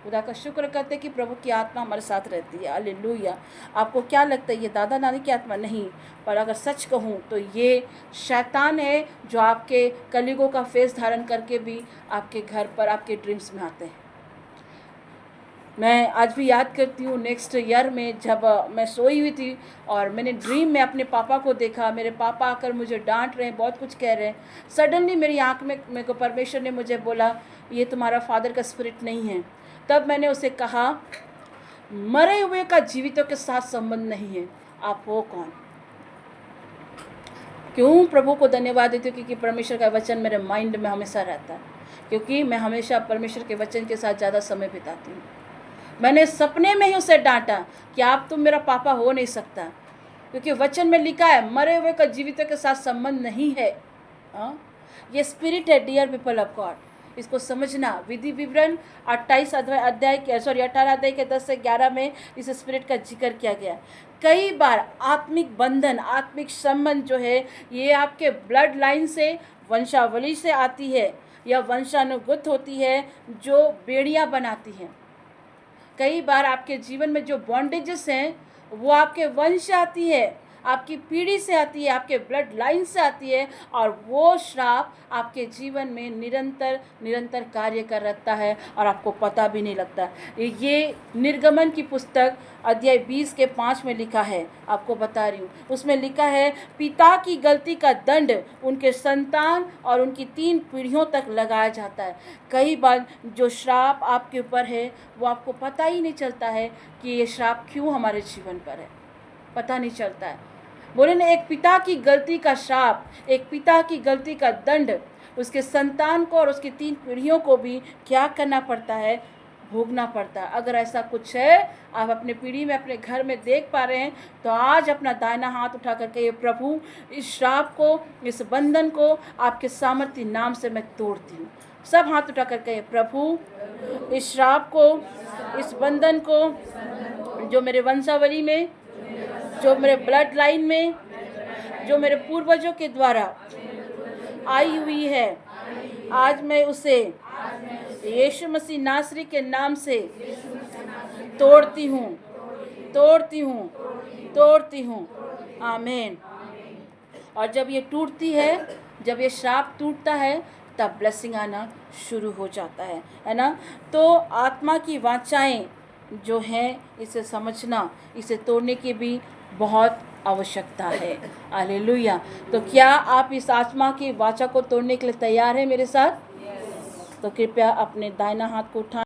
खुदा का शुक्र करते कि प्रभु की आत्मा हमारे साथ रहती है। हालेलुया। आपको क्या लगता है ये दादा नानी की आत्मा? नहीं, पर अगर सच कहूँ तो ये शैतान है जो आपके कलीगों का फेस धारण करके भी आपके घर पर, आपके ड्रीम्स में आते हैं। मैं आज भी याद करती हूँ, नेक्स्ट ईयर में जब मैं सोई हुई थी और मैंने ड्रीम में अपने पापा को देखा। मेरे पापा आकर मुझे डांट रहे हैं, बहुत कुछ कह रहे हैं। सडनली मेरी आंख में मेरे को परमेश्वर ने मुझे बोला ये तुम्हारा फादर का स्पिरिट नहीं है। तब मैंने उसे कहा मरे हुए का जीवितों के साथ संबंध नहीं है, आप हो कौन? क्यों प्रभु को धन्यवाद देती हूँ क्योंकि परमेश्वर का वचन मेरे माइंड में हमेशा रहता है, क्योंकि मैं हमेशा परमेश्वर के वचन के साथ ज़्यादा समय बिताती हूँ। मैंने सपने में ही उसे डांटा कि आप तुम मेरा पापा हो नहीं सकता, क्योंकि वचन में लिखा है मरे हुए का जीवितों के साथ संबंध नहीं है। ये स्पिरिट है डियर पीपल ऑफ गॉड, इसको समझना। विधि विवरण 18 अध्याय के 10 से 11 में इस स्पिरिट का जिक्र किया गया। कई बार आत्मिक बंधन, आत्मिक संबंध जो है ये आपके ब्लड लाइन से, वंशावली से आती है या वंशानुगत होती है, जो बेड़ियां बनाती हैं। कई बार आपके जीवन में जो बॉन्डेजेस हैं वो आपके वंश से आती है, आपकी पीढ़ी से आती है, आपके ब्लड लाइन से आती है, और वो श्राप आपके जीवन में निरंतर निरंतर कार्य कर रहता है और आपको पता भी नहीं लगता। ये निर्गमन की पुस्तक अध्याय 20 के 5 में लिखा है, आपको बता रही हूँ। उसमें लिखा है, पिता की गलती का दंड उनके संतान और उनकी 3 पीढ़ियों तक लगाया जाता है। कई बार जो श्राप आपके ऊपर है वो आपको पता ही नहीं चलता है कि ये श्राप क्यों हमारे जीवन पर है, पता नहीं चलता है। बोले ना, एक पिता की गलती का श्राप, एक पिता की गलती का दंड उसके संतान को और उसकी 3 पीढ़ियों को भी क्या करना पड़ता है, भोगना पड़ता है। अगर ऐसा कुछ है, आप अपने पीढ़ी में, अपने घर में देख पा रहे हैं, तो आज अपना दाहिना हाथ उठा कर कहिए, प्रभु इस श्राप को, इस बंधन को आपके सामर्थ्य नाम से मैं तोड़ती हूँ। सब हाथ उठा कर कहिए, प्रभु इस श्राप को, इस बंधन को जो मेरे वंशावली में, जो मेरे ब्लड लाइन में, जो मेरे पूर्वजों के द्वारा आई हुई है, आज मैं उसे यीशु मसीह नासरी के नाम से तोड़ती हूँ, तोड़ती हूँ, तोड़ती हूँ। आमीन। और जब ये टूटती है, जब ये श्राप टूटता है, तब ब्लेसिंग आना शुरू हो जाता है ना। तो आत्मा की वाचाएं जो हैं, इसे समझना, इसे तोड़ने की भी बहुत आवश्यकता है। हालेलुया। तो क्या आप इस आत्मा की वाचा को तोड़ने के लिए तैयार हैं मेरे साथ? तो कृपया अपने दाहिना हाथ को उठाएं।